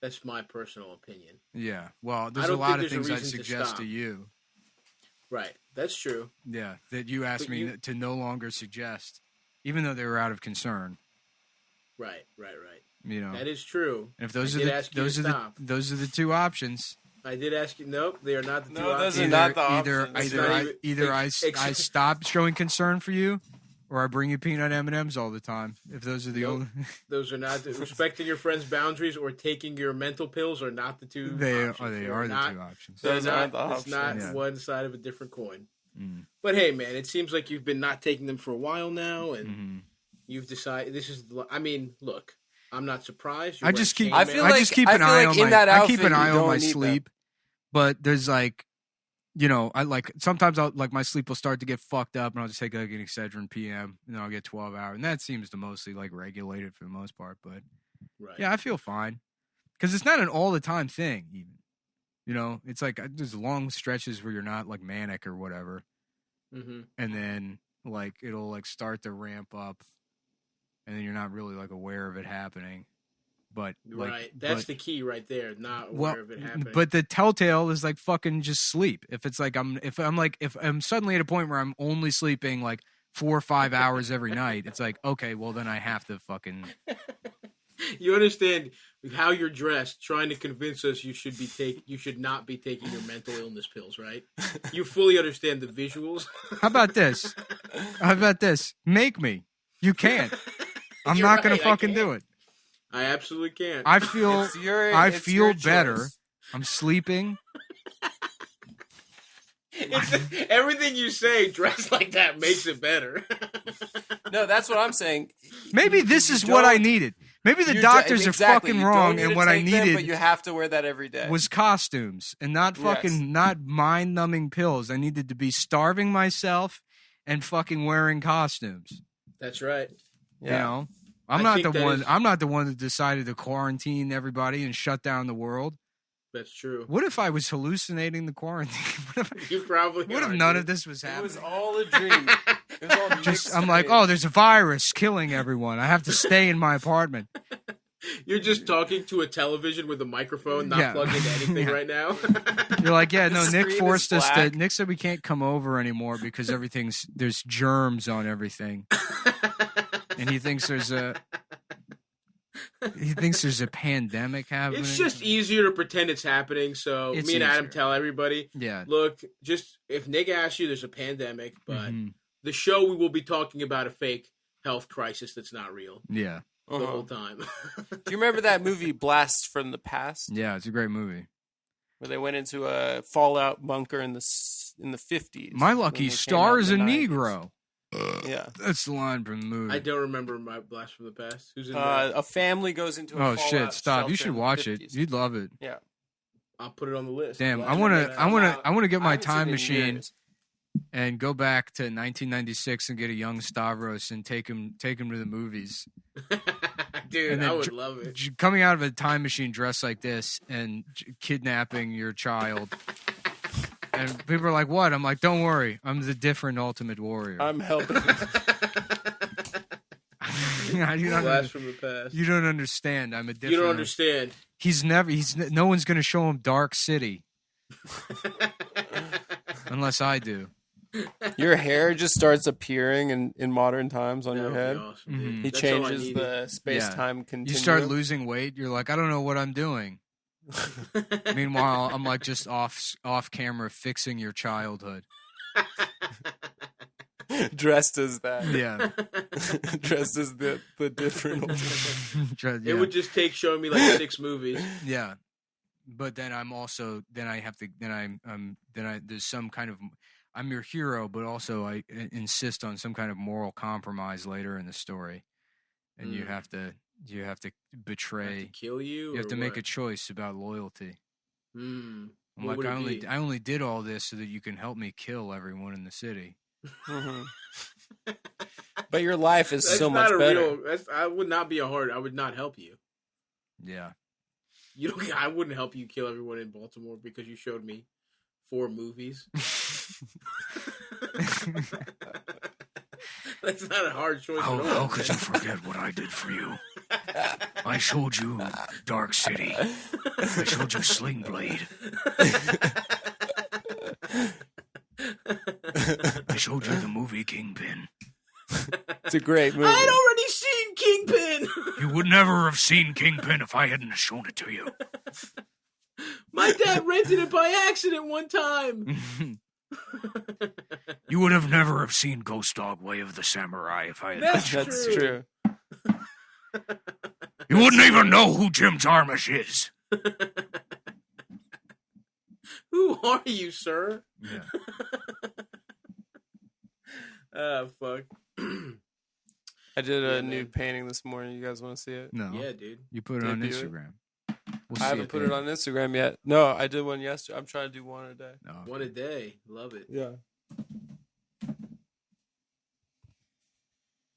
that's my personal opinion. Yeah. Well, there's a lot of things I'd suggest to you. Right. That's true. Yeah. That you asked me to no longer suggest, even though they were out of concern. Right. That is true. And if those are the two options. I did ask you. Nope, they are not the two options. Those are not the options. Either I stop showing concern for you, or I bring you peanut M&Ms all the time. If those are the only, those are not respecting your friend's boundaries or taking your mental pills are not the two. They are the two options. Those are the options. It's not one side of a different coin. Mm. But hey, man, it seems like you've been not taking them for a while now, and you've decided this is. I mean, look, I'm not surprised. I just keep an eye on my sleep. But there's like, I like sometimes I'll like my sleep will start to get fucked up and I'll just take like an Excedrin PM and then I'll get 12 hours. And that seems to mostly like regulated for the most part. But yeah, I feel fine because it's not an all the time thing even. It's like there's long stretches where you're not like manic or whatever. Mm-hmm. And then like it'll like start to ramp up and then you're not really like aware of it happening. But that's the key right there. Not aware of it happening. But the telltale is like fucking just sleep. If it's like if I'm suddenly at a point where I'm only sleeping like 4 or 5 hours every night, it's like okay, well then I have to fucking. You understand how you're dressed, trying to convince us you should not be taking your mental illness pills, right? You fully understand the visuals. How about this? Make me. You can't. I'm not gonna fucking do it. I absolutely can't. I feel better. I'm sleeping. Everything you say dressed like that makes it better. No, that's what I'm saying. Maybe this is what I needed. Maybe the doctors are fucking wrong, and what I needed, but you have to wear that every day, was costumes and not fucking not mind-numbing pills. I needed to be starving myself and fucking wearing costumes. That's right. Yeah. I'm not the one that decided to quarantine everybody and shut down the world. That's true. What if I was hallucinating the quarantine? You probably. What if none of this was happening? It was all a dream. It was all I'm like, oh, there's a virus killing everyone. I have to stay in my apartment. You're just talking to a television with a microphone, not plugged into anything right now. You're like, yeah, no, Nick forced us to. Nick said we can't come over anymore because there's germs on everything. And he thinks there's a pandemic happening. It's just easier to pretend it's happening. So me and Adam tell everybody, look, just if Nick asks you, there's a pandemic, but the show we will be talking about a fake health crisis that's not real. Yeah, the whole time. Do you remember that movie Blast from the Past? Yeah, it's a great movie. where they went into a fallout bunker in the 50s. My lucky star is a 90s. Negro. Yeah, That's the line from the movie. I don't remember my Blast from the Past. Who's in a family goes into a Oh fallout shit! Stop! shelter You should in the watch it. 50s. You'd love it. Yeah. I'll put it on the list. Damn! Blast I from the want Past. to get I my haven't seen time it in machine years. and go back to 1996 and get a young Stavros and take him to the movies. Dude, And then I would love it. Coming out of a time machine dressed like this and kidnapping your child. And people are like, "What?" I'm like, "Don't worry, I'm the different Ultimate Warrior." I'm helping. Blast from the Past. You don't understand. I'm a different. You don't understand. No one's gonna show him Dark City unless I do. Your hair just starts appearing in modern times on That your would be head. awesome, dude. Mhm. He That's all I changes needed. the space-time continuum. You start losing weight. You're like, I don't know what I'm doing. Meanwhile, I'm like just off camera fixing your childhood. dressed as that. Yeah. Dressed as the different. It would just take showing me like 6 movies. Yeah. But then I'm also there's some kind of I'm your hero, but also I insist on some kind of moral compromise later in the story, and you have to betray. To kill you. You have or to make what? a choice about loyalty. Hmm. I'm What like, would it be? I only did all this so that you can help me kill everyone in the city. Mhm. But your life is That's so not much a better. real. I would not be I would not help you. Yeah. You don't. I wouldn't help you kill everyone in Baltimore because you showed me 4 movies. That's not a hard choice at all. How could you forget what I did for you? I showed you Dark City. I showed you Sling Blade. I showed you the movie Kingpin. It's a great movie. I'd already seen Kingpin. You would never have seen Kingpin if I hadn't shown it to you. My dad rented it by accident one time. You would have never have seen Ghost Dog Way of the Samurai if I had. That's true. You wouldn't even know who Jim Jarmusch is. Who are you, sir? Yeah. Fuck. I did a Yeah, new man. painting this morning. You guys want to see it? No. Yeah, dude. You put it on Debut it? Instagram. We'll I see haven't put it there. on Instagram yet. No, I did one yesterday. I'm trying to do one a day. No. One a day. Love it. Yeah.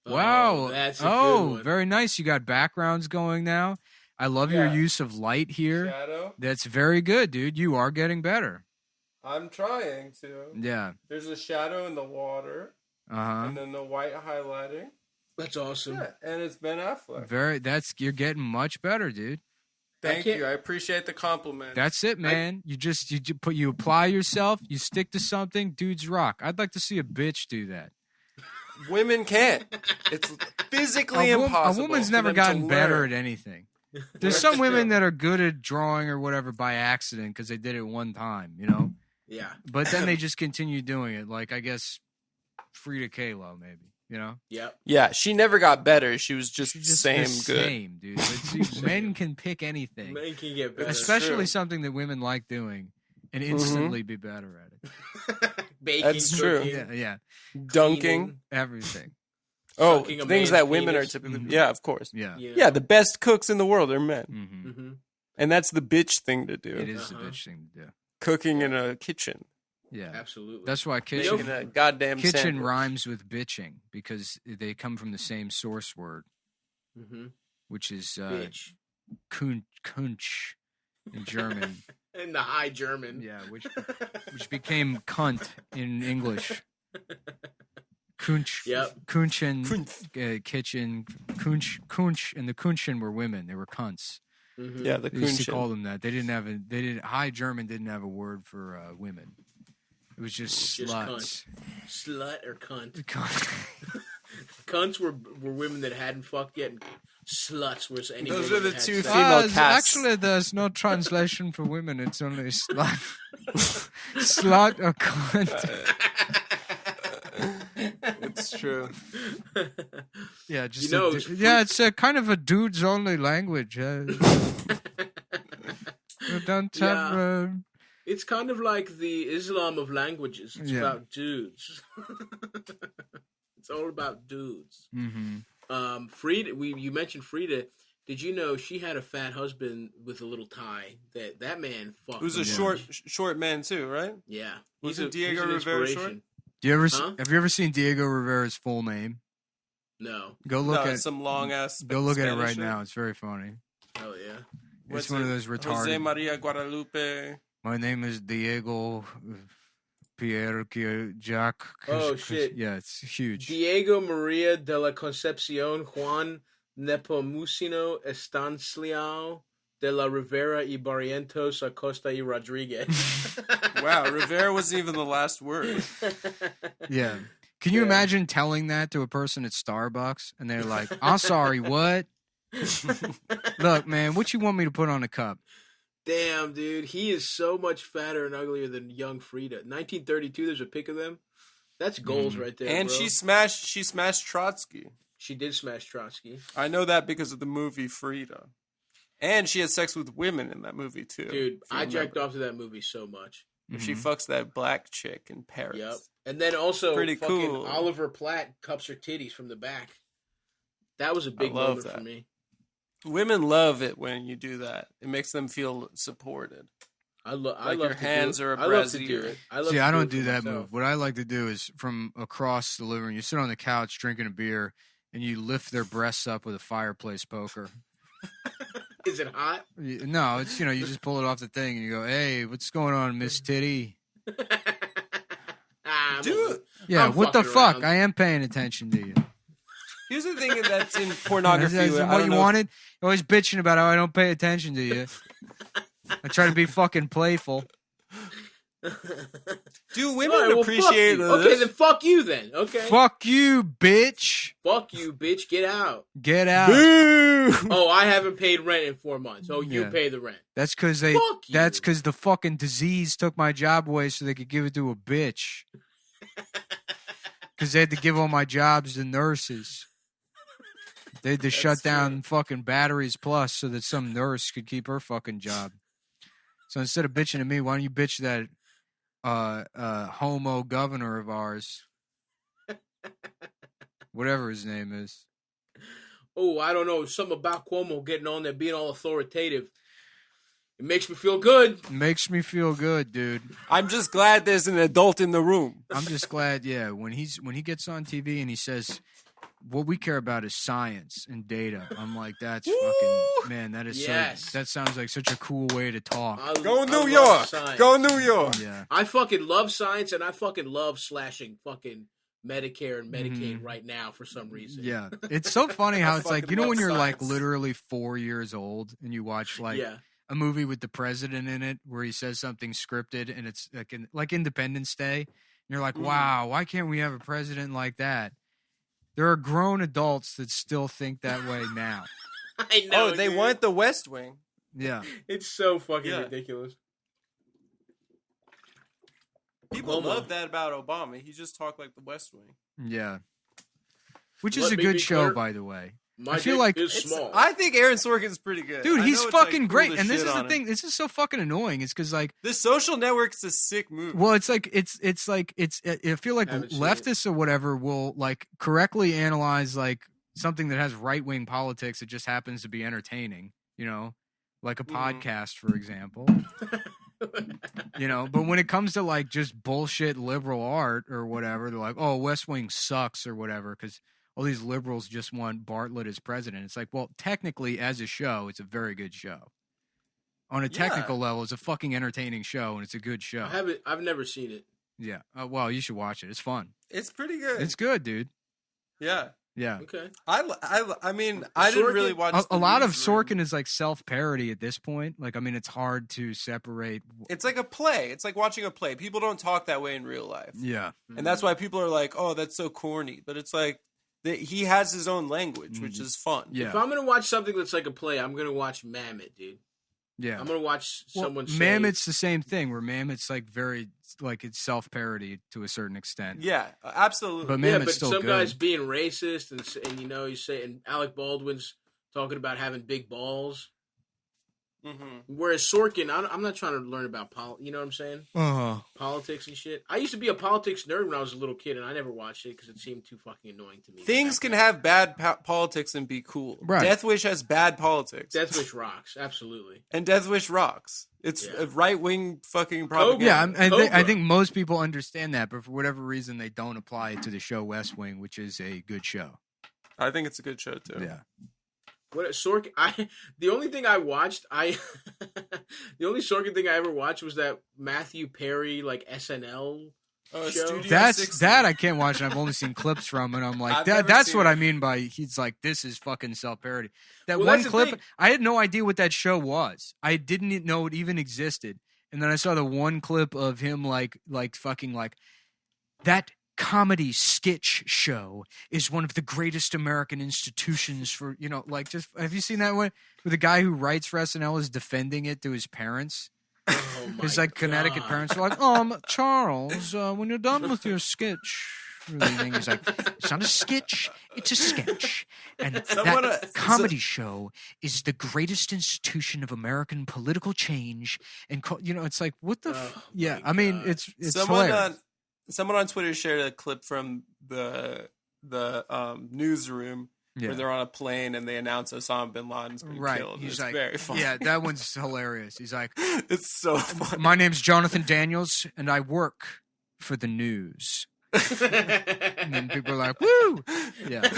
Wow. Oh, that's a good one. Very nice. You got backgrounds going now. I love your Yeah. use of light here. Shadow. That's very good, dude. You are getting better. I'm trying to. Yeah. There's a shadow in the water, Uh-huh. and then the white highlighting. That's awesome. Yeah, and it's Ben Affleck. You're getting much better, dude. Thank can't- you. I appreciate the compliment. That's it, man. You apply yourself, you stick to something, dudes rock. I'd like to see a bitch do that. Women can't. It's physically impossible. A woman's for never them to gotten better learn. at anything. There's some women that are good at drawing or whatever by accident because they did it one time, you know? Yeah. But then they just continue doing it. Like, I guess, Frida Kahlo, maybe, you know? Yep. Yeah, she never got better. She was just She's just same the good. same, dude. But see, men can pick anything. Men can get better. Especially true. something that women like doing and instantly be better at it. Baking, That's true. cooking, Yeah. Dunking. cleaning. Everything. Oh, Sucking a things man's that women are penis. typically. Mhm. Yeah, of course. Yeah. You know? Yeah, the best cooks in the world are men. Mm-hmm. Mhm. And that's the bitch thing to do. It is a Uh-huh. bitch thing to do. Cooking in a kitchen. Yeah. Absolutely. That's why Making kitchen a goddamn sandwich. rhymes with bitching because they come from the same source word, Mm-hmm. which is Bitch. Kunch in German. In the high German. Yeah, which became cunt in English. Kunch. Yep. Kunchen, kitchen. Kunch, and the Kunchen were women. They were cunts. Mhm. Yeah, the They used to Kunshin. call them that. High German didn't have a word for women. It was just Just sluts. Slut or cunt. Cunt. Cunts were women that hadn't fucked yet. And sluts were any Those women are the that had two sex. female casts. Actually, there's no translation for women. It's only slut. Slut or cunt. It's true. Yeah, just You know, it's a kind of a dudes only language. We don't have It's kind of like the Islam of languages. It's about dudes. It's all about dudes. Mm-hmm. Frida, you mentioned Frida. Did you know she had a fat husband with a little tie? That man fucked. Who's a short man too, right? Yeah. Wasn't Diego Rivera short? Have you ever seen Diego Rivera's full name? No. Go look at some long ass. Go look at it right now. It's very funny. Oh yeah. It's one of those retarded. Jose Maria Guadalupe. My name is Diego Pierre Jacques. Oh shit! Yeah, it's huge. Diego Maria de la Concepcion Juan Nepomuceno Estanciao de la Rivera y Barrientos Acosta y Rodriguez. Wow, Rivera wasn't even the last word. Yeah. Can you imagine telling that to a person at Starbucks and they're like, "I'm sorry, what? Look, man, what you want me to put on the cup?" Damn, dude, he is so much fatter and uglier than young Frida. 1932, there's a pic of them. That's goals right there. And bro. she smashed Trotsky. She did smash Trotsky. I know that because of the movie Frida. And she had sex with women in that movie too. Dude, I jacked off to that movie so much. She fucks that black chick in Paris. Yep. And then also Pretty fucking cool. Oliver Platt cups her titties from the back. That was a big moment for me. Women love it when you do that. It makes them feel supported. I love your hands are a brazier. I don't do that move. What I like to do is from across the living room, you sit on the couch drinking a beer, and you lift their breasts up with a fireplace poker. Is it hot? No, it's you just pull it off the thing and you go, "Hey, what's going on, Miss Titty?" Do it. Yeah, I'm what the fuck? around. I am paying attention to you. Here's the thing that's in pornography. Is that what you wanted? You're always bitching about how I don't pay attention to you. I try to be fucking playful. Do women appreciate this? Okay, then fuck you then. Okay. Fuck you, bitch. Fuck you, bitch. Get out. Get out. Boo! Oh, I haven't paid rent in 4 months. Oh, you pay the rent. That's because the fucking disease took my job away so they could give it to a bitch. Because they had to give all my jobs to nurses. They had to shut down fucking Batteries Plus so that some nurse could keep her fucking job. So instead of bitching at me, why don't you bitch that homo governor of ours? Whatever his name is. Oh, I don't know. Something about Cuomo getting on there, being all authoritative. It makes me feel good. It makes me feel good, dude. I'm just glad there's an adult in the room. I'm just glad, when he gets on TV and he says, what we care about is science and data. I'm like, that's fucking, man, that is that sounds like such a cool way to talk. Go New York. Go New York. Yeah. I fucking love science and I fucking love slashing fucking Medicare and Medicaid right now for some reason. Yeah. It's so funny how it's like, when you're science. like literally 4 years old and you watch a movie with the president in it where he says something scripted and it's like Independence Day. And you're like, wow, why can't we have a president like that? There are grown adults that still think that way now. I know. Oh, they want the West Wing. Yeah. It's so fucking ridiculous. People love that about Obama. He just talked like the West Wing. Yeah. Which is a good show, by the way. My I feel like small. I think Aaron Sorkin's pretty good. Dude, he's fucking great. And this is the him. thing. This is so fucking annoying. It's because The Social Network's a sick movie. Well, I feel like leftists or whatever will like correctly analyze like something that has right wing politics that just happens to be entertaining. Like a podcast, for example. But when it comes to like just bullshit liberal art or whatever, they're like, "Oh, West Wing sucks" or whatever because all these liberals just want Bartlett as president. It's like, well, technically, as a show, it's a very good show. On a technical level, it's a fucking entertaining show, and it's a good show. I've never seen it. Yeah. Well, you should watch it. It's fun. It's pretty good. It's good, dude. Yeah. Yeah. Okay. I mean, I didn't really watch a lot of Sorkin is like self-parody at this point. Like, I mean, it's hard to separate. It's like a play. It's like watching a play. People don't talk that way in real life. Yeah. And that's why people are like, oh, that's so corny. But it's like, he has his own language, which is fun. Yeah. If I'm gonna watch something that's like a play, I'm gonna watch Mammoth, dude. Yeah. I'm gonna watch someone say... Mammoth's the same thing, where Mammoth's like very, like it's self-parody to a certain extent. Yeah, absolutely. But Mammoth's still some good. guy's being racist, and he's saying Alec Baldwin's talking about having big balls. Mm-hmm. Whereas Sorkin, I'm not trying to learn about you know what I'm saying? Politics and shit. I used to be a politics nerd when I was a little kid, and I never watched it because it seemed too fucking annoying to me. Things can have bad politics and be cool. Right. Death Wish has bad politics. Death Wish rocks, absolutely. And Death Wish rocks. It's a right-wing fucking propaganda. Yeah, I think most people understand that, but for whatever reason, they don't apply it to the show West Wing, which is a good show. I think it's a good show, too. Yeah. What Sorkin? The only thing I watched, the only Sorkin thing I ever watched was that Matthew Perry like SNL show. Studio 60. That I can't watch, and I've only seen clips from, and I'm like, that's what I mean by he's like, this is fucking self-parody. That one clip, I had no idea what that show was. I didn't know it even existed, and then I saw the one clip of him like fucking like that. Comedy sketch show is one of the greatest American institutions for, just, have you seen that one where the guy who writes for SNL is defending it to his parents? His Connecticut parents are like, Charles, when you're done with your sketch, he's like, it's not a sketch, it's a sketch. And that comedy show is the greatest institution of American political change. And, it's like, what the yeah, I mean, it's hilarious. Someone on Twitter shared a clip from the newsroom where they're on a plane and they announce Osama bin Laden's been killed. He's it's like, very funny. Yeah, that one's hilarious. He's like, it's so funny. My name's Jonathan Daniels and I work for the news. And then people are like, woo! Yeah.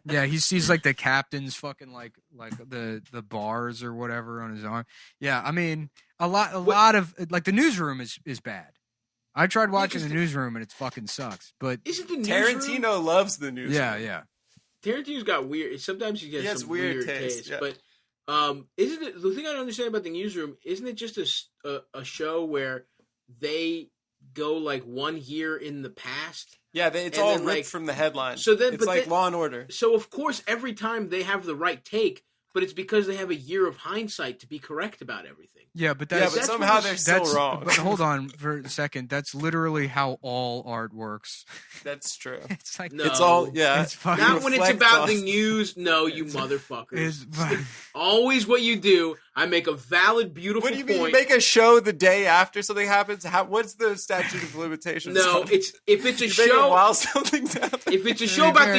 Yeah, he sees like the captain's fucking like the bars or whatever on his arm. Yeah, I mean, a lot of like the newsroom is bad. I tried watching the newsroom and it fucking sucks. But isn't the Tarantino newsroom? loves the newsroom. Yeah. Tarantino's got weird. Sometimes he has some weird taste. Yeah. But isn't it the thing I don't understand about the newsroom? Isn't it just a show where they go like 1 year in the past? Yeah, it's all ripped from the headline. So then, it's like Law and Order. So of course, every time they have the right take, but it's because they have a year of hindsight to be correct about everything. Yeah, but somehow they're still wrong. But hold on for a second. That's literally how all art works. That's true. It's like it's all It's not when it's about the news. No, you motherfuckers. Always what you do. I make a valid, beautiful point. What do you mean? You make a show the day after something happens? What's the statute of limitations? No, if it's a show while something's happening. If it's a show about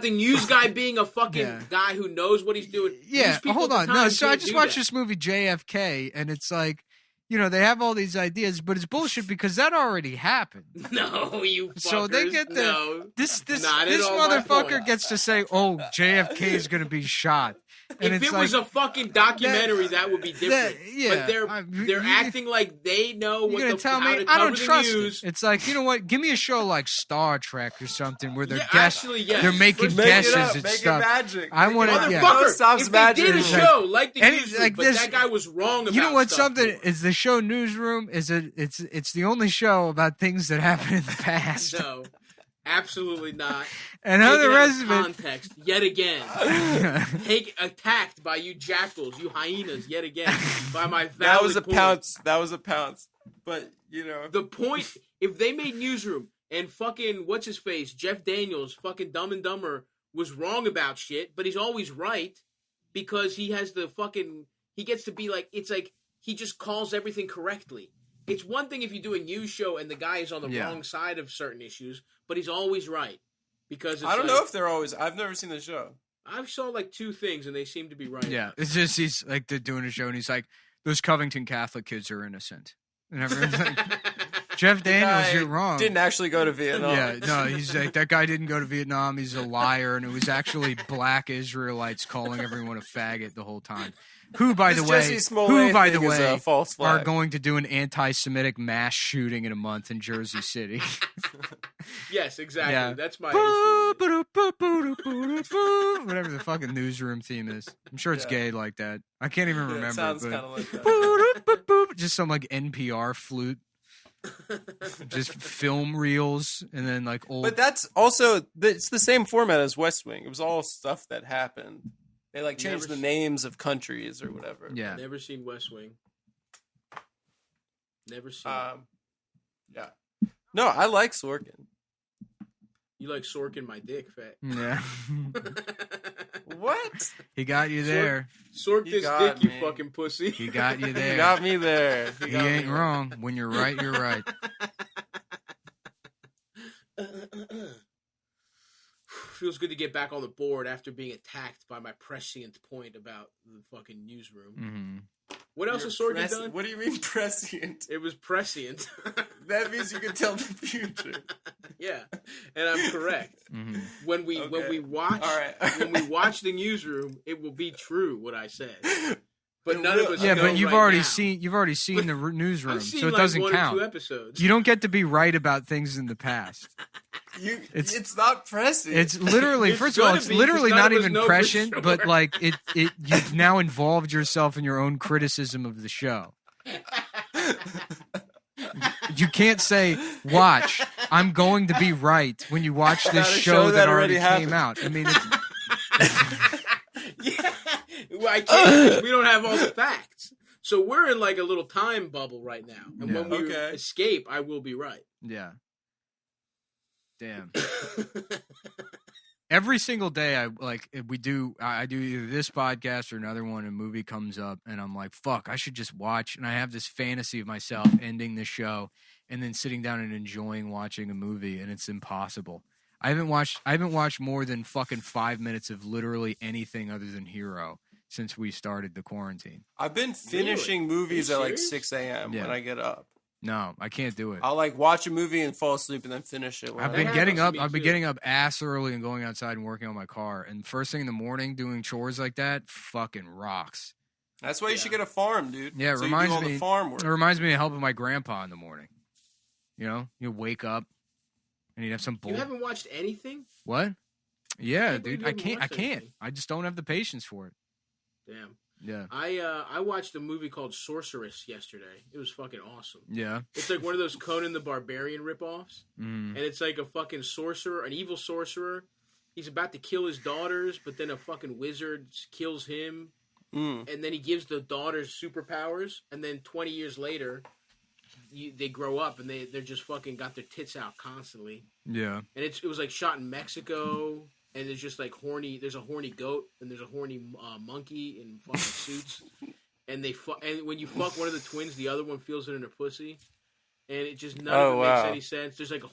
the news guy being a fucking guy who knows what he's doing. Yeah, hold on. No, so I just watched this movie JFK, and it's like, they have all these ideas, but it's bullshit because that already happened. No, you fuckers. So they get this motherfucker motherfucker gets to say, "Oh, JFK is going to be shot." And if it was a fucking documentary, that would be different. But they're acting like they know what the tell how me, to I cover don't the trust news. it. It's like, you know what? Give me a show like Star Trek or something where they're they're making guesses and stuff. Magic. I want to. Motherfucker, if they did a show like the newsroom, but that guy was wrong about. You know what? Stuff is the show Newsroom? It's the only show about things that happened in the past. No. Absolutely not. And how the rest of context yet again. Attacked by you jackals, you hyenas yet again by my valid That was a point. pounce. That was a pounce. But the point. If they made Newsroom and fucking what's his face, Jeff Daniels, fucking Dumb and Dumber was wrong about shit, but he's always right because he has the fucking. He gets to be like it's like he just calls everything correctly. It's one thing if you do a news show and the guy is on the wrong side of certain issues, but he's always right. Because I don't know if they're always. I've never seen the show. I saw like 2 things and they seem to be right. Yeah, it's just he's like they're doing a show and he's like, those Covington Catholic kids are innocent, and everyone's like, Jeff Daniels, you're wrong. Didn't actually go to Vietnam. Yeah, no, he's like that guy didn't go to Vietnam. He's a liar, and it was actually black Israelites calling everyone a faggot the whole time. Who, by the way, false flag. are going to do an anti-Semitic mass shooting in a month in Jersey City. Yes, exactly. Yeah. That's my whatever the fucking Newsroom theme is. I'm sure it's gay like that. I can't even remember. It sounds kind of like that. Just some like NPR flute. Just film reels and then like old. But that's also it's the same format as West Wing. It was all stuff that happened. They like changed the names of countries or whatever. Yeah. Never seen West Wing. Never seen. Yeah. No, I like Sorkin. You like Sorkin, my dick, fat. Yeah. What? He got you there. Sort this dick, you fucking pussy. He got you there. He got me there. He ain't wrong. When you're right, you're right. Feels good to get back on the board after being attacked by my prescient point about the fucking newsroom. Mm-hmm. What else has Sorg done? What do you mean prescient? It was prescient. That means you can tell the future. Yeah, and I'm correct. Mm-hmm. When we watch the newsroom, it will be true what I said. But none of us. Yeah, but you've already now. seen the newsroom, seen so it doesn't 1 count. or 2 episodes. You don't get to be right about things in the past. It's not prescient. It's literally, first of all, it's literally not even prescient, sure. But like you've now involved yourself in your own criticism of the show. You can't say, watch, I'm going to be right when you watch this show that already came out. I mean, yeah, well, I can't because we don't have all the facts. So we're in like a little time bubble right now. And when we escape, I will be right. Yeah. Damn. Every single day, I do either this podcast or another one. A movie comes up, and I'm like, "Fuck, I should just watch." And I have this fantasy of myself ending the show and then sitting down and enjoying watching a movie, and it's impossible. I haven't watched more than fucking 5 minutes of literally anything other than Hero since we started the quarantine. I've been finishing movies at like 6 a.m. when I get up. No, I can't do it. I'll like watch a movie and fall asleep and then finish it. I've been getting up ass early and going outside and working on my car. And first thing in the morning doing chores like that fucking rocks. That's why you should get a farm, dude. Yeah, it reminds me. It reminds me of helping my grandpa in the morning. You know, you wake up and you have some. You haven't watched anything? What? Yeah, dude. I can't. Anything. I just don't have the patience for it. Damn. Yeah. I watched a movie called Sorceress yesterday. It was fucking awesome. Yeah. It's like one of those Conan the Barbarian ripoffs. Mm. And it's like a fucking sorcerer, an evil sorcerer. He's about to kill his daughters, but then a fucking wizard kills him. Mm. And then he gives the daughters superpowers. And then 20 years later, they grow up and they're just fucking got their tits out constantly. Yeah. And it was like shot in Mexico. And there's just like there's a horny goat and there's a horny monkey in fucking suits, and and when you fuck one of the twins, the other one feels it in her pussy, and it just none of it makes any sense. There's like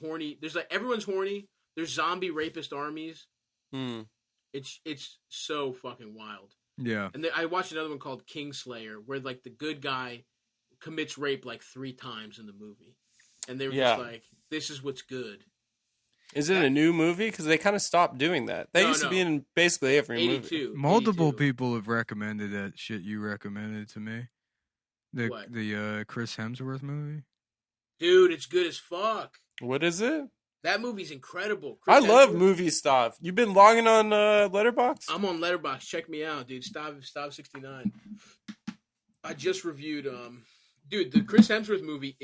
everyone's horny. There's zombie rapist armies. Hmm. It's so fucking wild. Yeah. And I watched another one called Kingslayer, where like the good guy commits rape like 3 times in the movie, and they were just like, "This is what's good." Is it a new movie? Because they kind of stopped doing that. They used to be in basically every 82, movie. Multiple people have recommended that shit you recommended to me. The Chris Hemsworth movie. Dude, it's good as fuck. What is it? That movie's incredible. I love movie stuff. You've been logging on Letterboxd? I'm on Letterboxd. Check me out, dude. Stav 69. I just reviewed. Dude, the Chris Hemsworth movie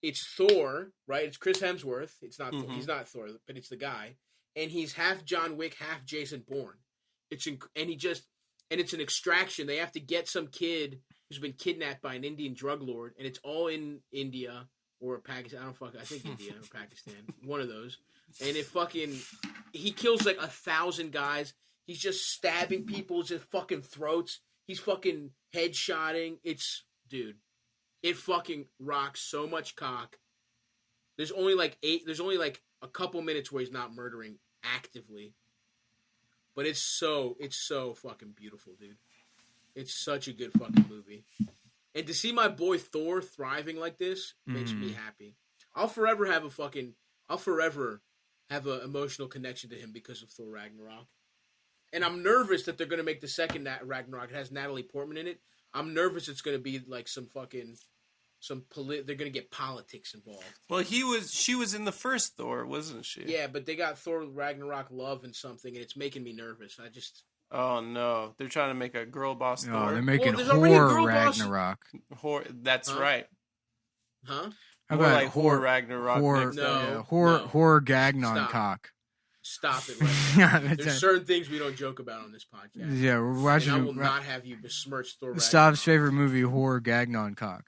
it's Thor, right? It's Chris Hemsworth. It's not. Mm-hmm. He's not Thor, but it's the guy, and he's half John Wick, half Jason Bourne. It's an extraction. They have to get some kid who's been kidnapped by an Indian drug lord, and it's all in India or Pakistan. I think India or Pakistan, one of those. And he kills like 1,000 guys. He's just stabbing people's fucking throats. He's fucking headshotting. It fucking rocks so much cock. There's only like a couple minutes where he's not murdering actively. But it's so fucking beautiful, dude. It's such a good fucking movie. And to see my boy Thor thriving like this makes me happy. I'll forever have an emotional connection to him because of Thor Ragnarok. And I'm nervous that they're going to make the second Ragnarok. It has Natalie Portman in it. I'm nervous it's going to be like they're going to get politics involved. Well, she was in the first Thor, wasn't she? Yeah, but they got Thor Ragnarok love and something, and it's making me nervous. Oh, no. They're trying to make a girl boss Thor. Oh, they're making horror Ragnarok. That's right. Huh? How more about like horror Ragnarok? Horror Gagnon cock. Stop it right now. There's certain things we don't joke about on this podcast. Yeah, we're watching. And I will not have you besmirch Thor Ragnarok. Stav's favorite movie, Horror Gagnon cock.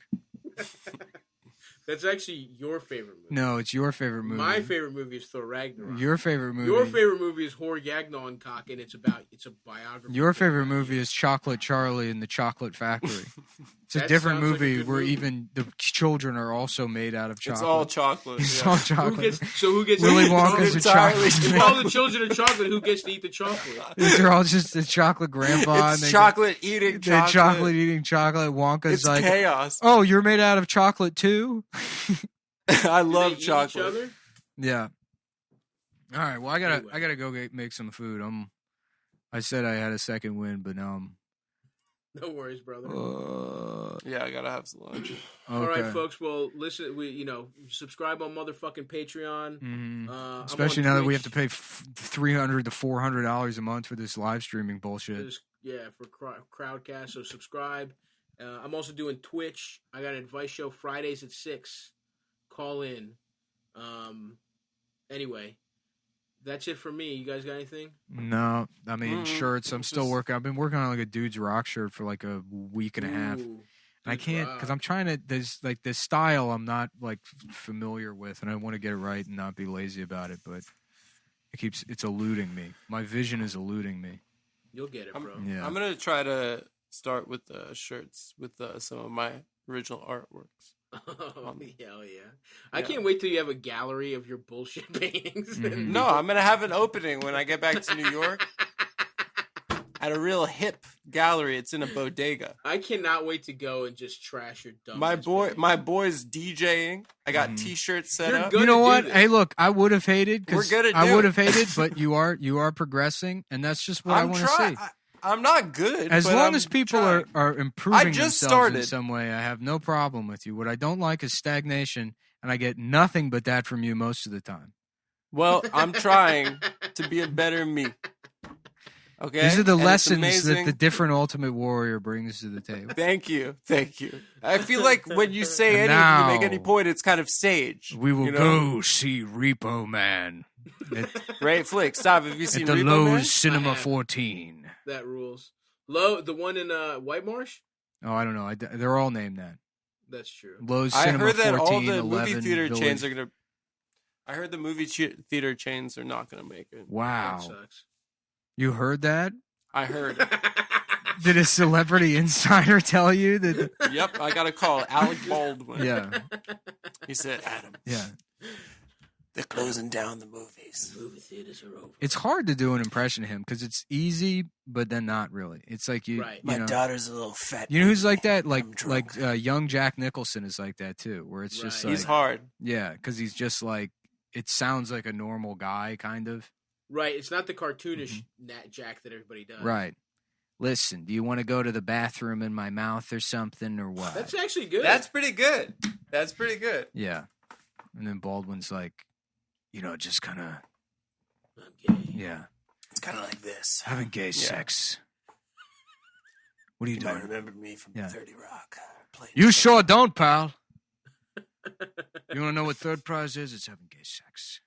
That's actually your favorite movie. No, it's your favorite movie. My favorite movie is Thor Ragnarok. Your favorite movie. Your favorite movie is Hor Yagnon-Cock, and it's a biography. Your favorite movie is Chocolate Charlie and the Chocolate Factory. It's a That different sounds like a movie good where movie. even the children are also made out of chocolate. It's all chocolate. It's yeah. all chocolate. Who gets Willy to eat Wonka's a entirely chocolate. If all the children are chocolate, who gets to eat the chocolate? They're all just the chocolate grandpa. It's and chocolate eating They're chocolate. chocolate eating chocolate. Wonka's It's like, chaos. oh, you're made out of chocolate too? I Do love they eat each chocolate. other? Yeah. All right. Well, I gotta go make some food. I said I had a second win, but now I'm. No worries, brother. Yeah, I gotta have some lunch. Okay. All right, folks. Well, listen. Subscribe on motherfucking Patreon. Mhm. Especially now that we have to pay $300 to $400 a month for this live streaming bullshit. For Crowdcast. So subscribe. I'm also doing Twitch. I got an advice show Fridays at 6. Call in. Anyway, that's it for me. You guys got anything? No, I mean shirts. I'm still working. I've been working on like a Dude's Rock shirt for like a week and a half. And I can't because I'm trying to. There's like this style I'm not like familiar with, and I want to get it right and not be lazy about it. But it's eluding me. My vision is eluding me. You'll get it, bro. Yeah. I'm gonna try to start with the shirts with some of my original artworks. Oh, hell yeah. I can't wait till you have a gallery of your bullshit paintings. Mhm. No, I'm gonna have an opening when I get back to New York at a real hip gallery. It's in a bodega. I cannot wait to go and just trash your dumb My ass boy's paintings. DJing. I got T-shirts set You're up. good. You know do what? this. Hey, look, I would have hated. We're good at I doing would it. have hated, but you are progressing, and that's just what I I'm want to trying. see. I'm not good. As but long I'm as people trying. are improving just themselves in started. some way, I have no problem with you. What I don't like is stagnation, and I get nothing but that from you most of the time. Well, I'm trying to be a better me. Okay. These are the And it's lessons that amazing. the different Ultimate Warrior brings to the table. Thank you. I feel like when you say And anything, you make now- any point, it's kind of sage. We will you know? go see Repo Man Great flick. Stop. Have you seen at the Repo Lowe's Man? Cinema I have. 14. That rules. The one in White Marsh? Oh, I don't know. They're all named that. That's true. Lowe's I Cinema heard that 14, all the 11, movie theater Village. chains are gonna. I heard the movie theater chains are not gonna make it. Wow. That sucks. You heard that? I heard. Did a celebrity insider tell you that? Yep, I got a call. Alec Baldwin. Yeah. He said, "Adam, Yeah. they're closing down the movies." Movie theaters are over. It's hard to do an impression of him because it's easy, but then not really. It's like you, Right. you know, daughter's a little fat. you know who's like that? Like I'm drunk. young Jack Nicholson is like that too, where it's just Right. like He's hard. yeah, because he's just like it sounds like a normal guy kind of. Right. It's not the cartoonish Nat Jack that everybody does. Right. Listen, do you want to go to the bathroom in my mouth or something or what? That's actually good. That's pretty good. Yeah. And then Baldwin's like, just kind of, I'm gay. yeah, It's kind of like this. having gay sex. What are you You might doing? remember me from Yeah. 30 Rock. You sure don't, pal. You want to know what third prize is? It's having gay sex.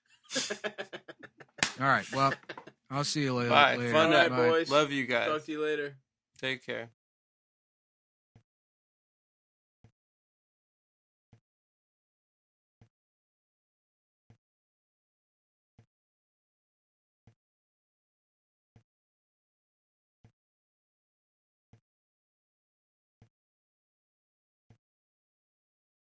All right. Well, I'll see you later. Bye. later. Fun All right, night. boys. Love you guys. Talk to you later. Take care.